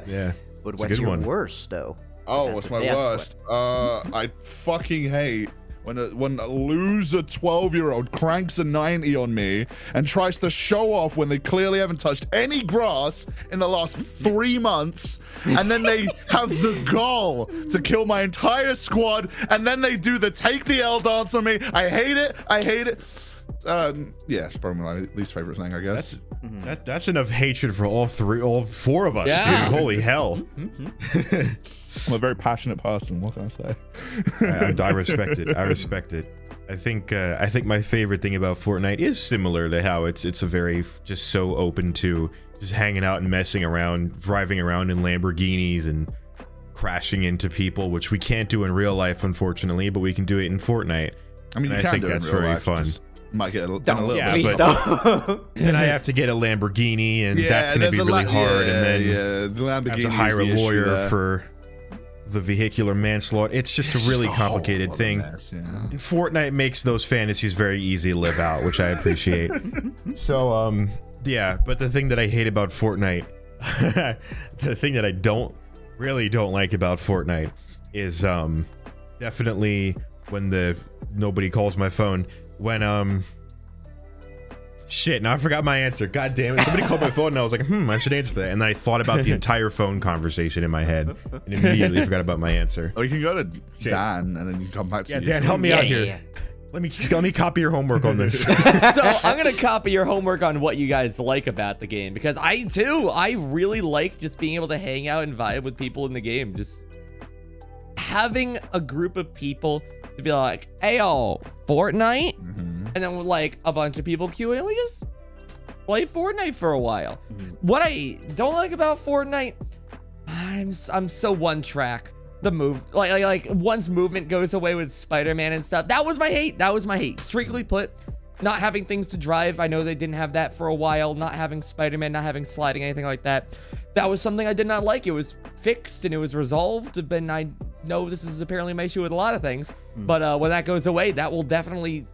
Yeah. But It's a what's good your one. worst, though? Oh, That's what's the my best worst? I fucking hate when a loser 12-year-old cranks a 90 on me and tries to show off when they clearly haven't touched any grass in the last 3 months, and then they have the gall to kill my entire squad, and then they do the take the L dance on me. I hate it. I hate it. Yeah, it's probably my least favorite thing, I guess. That's enough hatred for all four of us, Yeah. dude. Holy hell. I'm a very passionate person. What can I say? I respect it. I respect it. I think my favorite thing about Fortnite is similar to how it's a very just so open to just hanging out and messing around, driving around in Lamborghinis and crashing into people, which we can't do in real life, unfortunately, but we can do it in Fortnite. I mean, you And can I think do it in that's real very life, fun. just might get a Don't, little yeah, bit. please but- don't. Then I have to get a Lamborghini, and that's going to be really hard, and then the I have Lamborghini to hire a is the issue lawyer there. for the vehicular manslaughter. It's just It's a really just a whole complicated other thing. mess, yeah. And Fortnite makes those fantasies very easy to live out, which I appreciate. So, yeah, but the thing that I hate about Fortnite, the thing that I really don't like about Fortnite is, definitely when nobody calls my phone. When, shit, now I forgot my answer. God damn it. Somebody called my phone and I was like, I should answer that. And then I thought about the entire phone conversation in my head and immediately forgot about my answer. Or you can go to Dan and then you can come back to Yeah, you. Dan, help me out here. Yeah. Let me copy your homework on this. So I'm gonna copy your homework on what you guys like about the game, because I really like just being able to hang out and vibe with people in the game. Just having a group of people to be like, hey yo, Fortnite, and then like a bunch of people queuing and we just play Fortnite for a while. What I don't like about Fortnite, I'm so one track. The move, like once movement goes away with Spider-Man and stuff, that was my hate. Strictly put, not having things to drive. I know they didn't have that for a while. Not having Spider-Man, not having sliding, anything like that. That was something I did not like. It was fixed and it was resolved. But I know this is apparently my issue with a lot of things. But when that goes away, that will definitely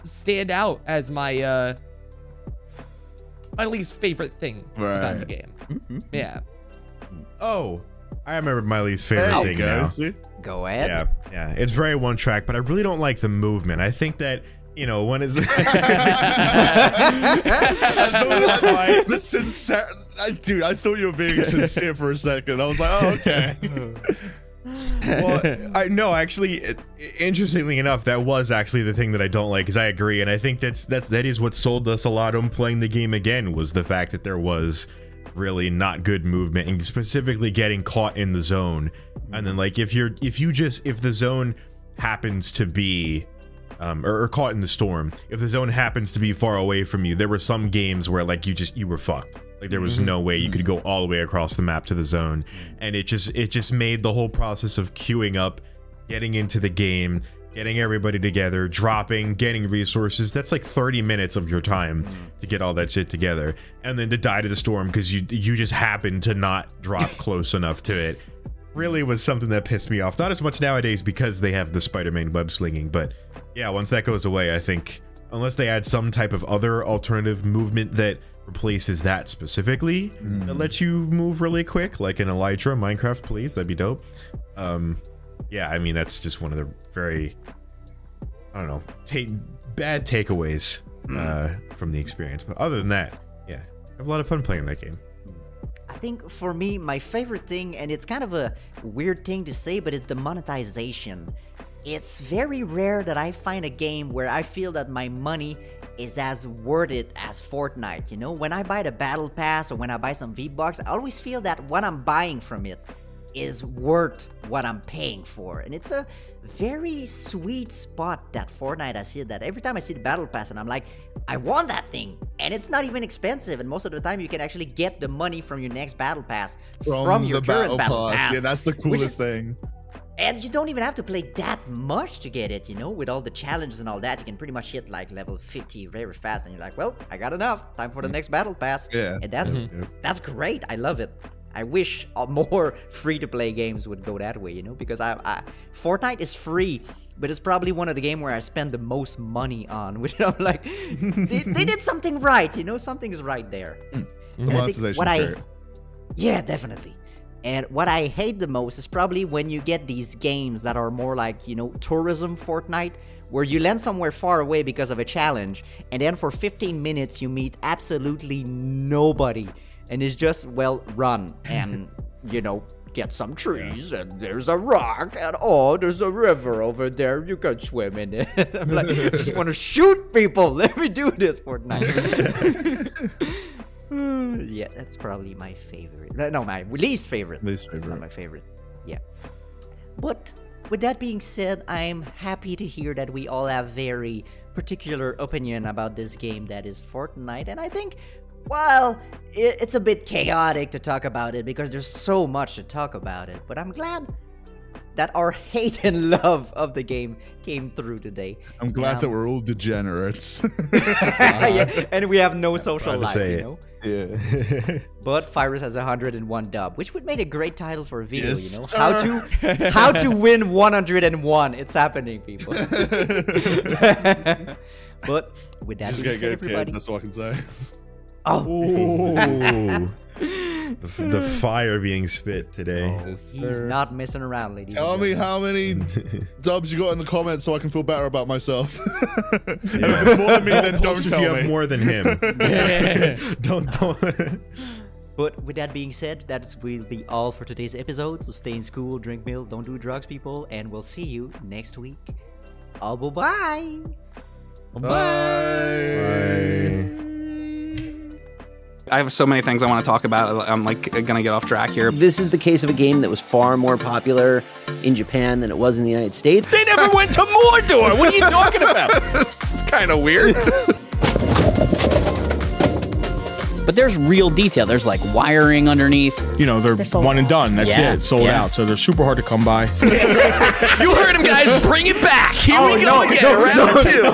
stand out as my my least favorite thing about the game. Yeah. Oh, I remember my least favorite There you thing go, now. see? Go ahead. Yeah. It's very one track, but I really don't like the movement. I think that, you know, when it's The sincere, dude, I thought you were being sincere for a second. I was like, oh, okay. well, actually, interestingly enough, that was actually the thing that I don't like, because I agree, and I think that is what sold us a lot on playing the game again, was the fact that there was really not good movement, and specifically getting caught in the zone. And then like if the zone happens to be or caught in the storm, if the zone happens to be far away from you, there were some games where like you were fucked. Like there was no way you could go all the way across the map to the zone, and it just made the whole process of queuing up, getting into the game, getting everybody together, dropping, getting resources, that's like 30 minutes of your time to get all that shit together, and then to die to the storm because you just happened to not drop close enough to it. really was something that pissed me off. Not as much nowadays because they have the Spider-Man web slinging, but yeah, once that goes away, I think unless they add some type of other alternative movement that replaces that specifically, that lets you move really quick, like in Elytra Minecraft, please, that'd be dope. Yeah, I mean, that's just one of the very, I don't know, bad takeaways from the experience. But other than that, yeah, I have a lot of fun playing that game. I think for me, my favorite thing, and it's kind of a weird thing to say, but it's the monetization. It's very rare that I find a game where I feel that my money is as worth it as Fortnite. You know, when I buy the Battle Pass or when I buy some V-Bucks, I always feel that what I'm buying from it is worth what I'm paying for. And it's a very sweet spot that Fortnite has hit, that every time I see the Battle Pass and I'm like, I want that thing. And it's not even expensive. And most of the time you can actually get the money from your next Battle Pass from your current Battle Pass. Yeah, that's the coolest thing. And you don't even have to play that much to get it, you know? With all the challenges and all that, you can pretty much hit like level 50 very fast. And you're like, well, I got enough. Time for the next Battle Pass. Yeah. And that's great. I love it. I wish more free-to-play games would go that way, you know? Because Fortnite is free, but it's probably one of the games where I spend the most money on. Which I'm like, they did something right, you know? Something's right there. The monetization yeah, definitely. And what I hate the most is probably when you get these games that are more like, you know, tourism Fortnite, where you land somewhere far away because of a challenge, and then for 15 minutes you meet absolutely nobody. And it's just, well, run and, you know, get some trees, and there's a rock, and oh, there's a river over there, you can swim in it. I'm like, I just want to shoot people. Let me do this, Fortnite. Yeah, that's probably my favorite. No, my least favorite. Not my favorite. Yeah. But with that being said, I'm happy to hear that we all have very particular opinion about this game that is Fortnite. And I think, well, it's a bit chaotic to talk about it because there's so much to talk about it. But I'm glad that our hate and love of the game came through today. I'm glad that we're all degenerates. Yeah, and we have no social life, you know? Yeah. But Virus has 101 dub, which would make a great title for a video, you know? How to win 101. It's happening, people. But with that being said, everybody... That's all I can say. Oh. The fire being spit today. He's not messing around, ladies. Tell me how many dubs you got in the comments so I can feel better about myself. If it's more than me, then don't tell me. You have more than him. Don't. But with that being said, that will be all for today's episode. So stay in school, drink milk, don't do drugs, people, and we'll see you next week. Bye. Bye. I have so many things I want to talk about. I'm like gonna get off track here. This is the case of a game that was far more popular in Japan than it was in the United States. They never went to Mordor! What are you talking about? This is kind of weird. But there's real detail. There's like wiring underneath. You know, they're one and done. That's it. Sold out. So they're super hard to come by. You heard him, guys. Bring it back. Here we go again. Round two.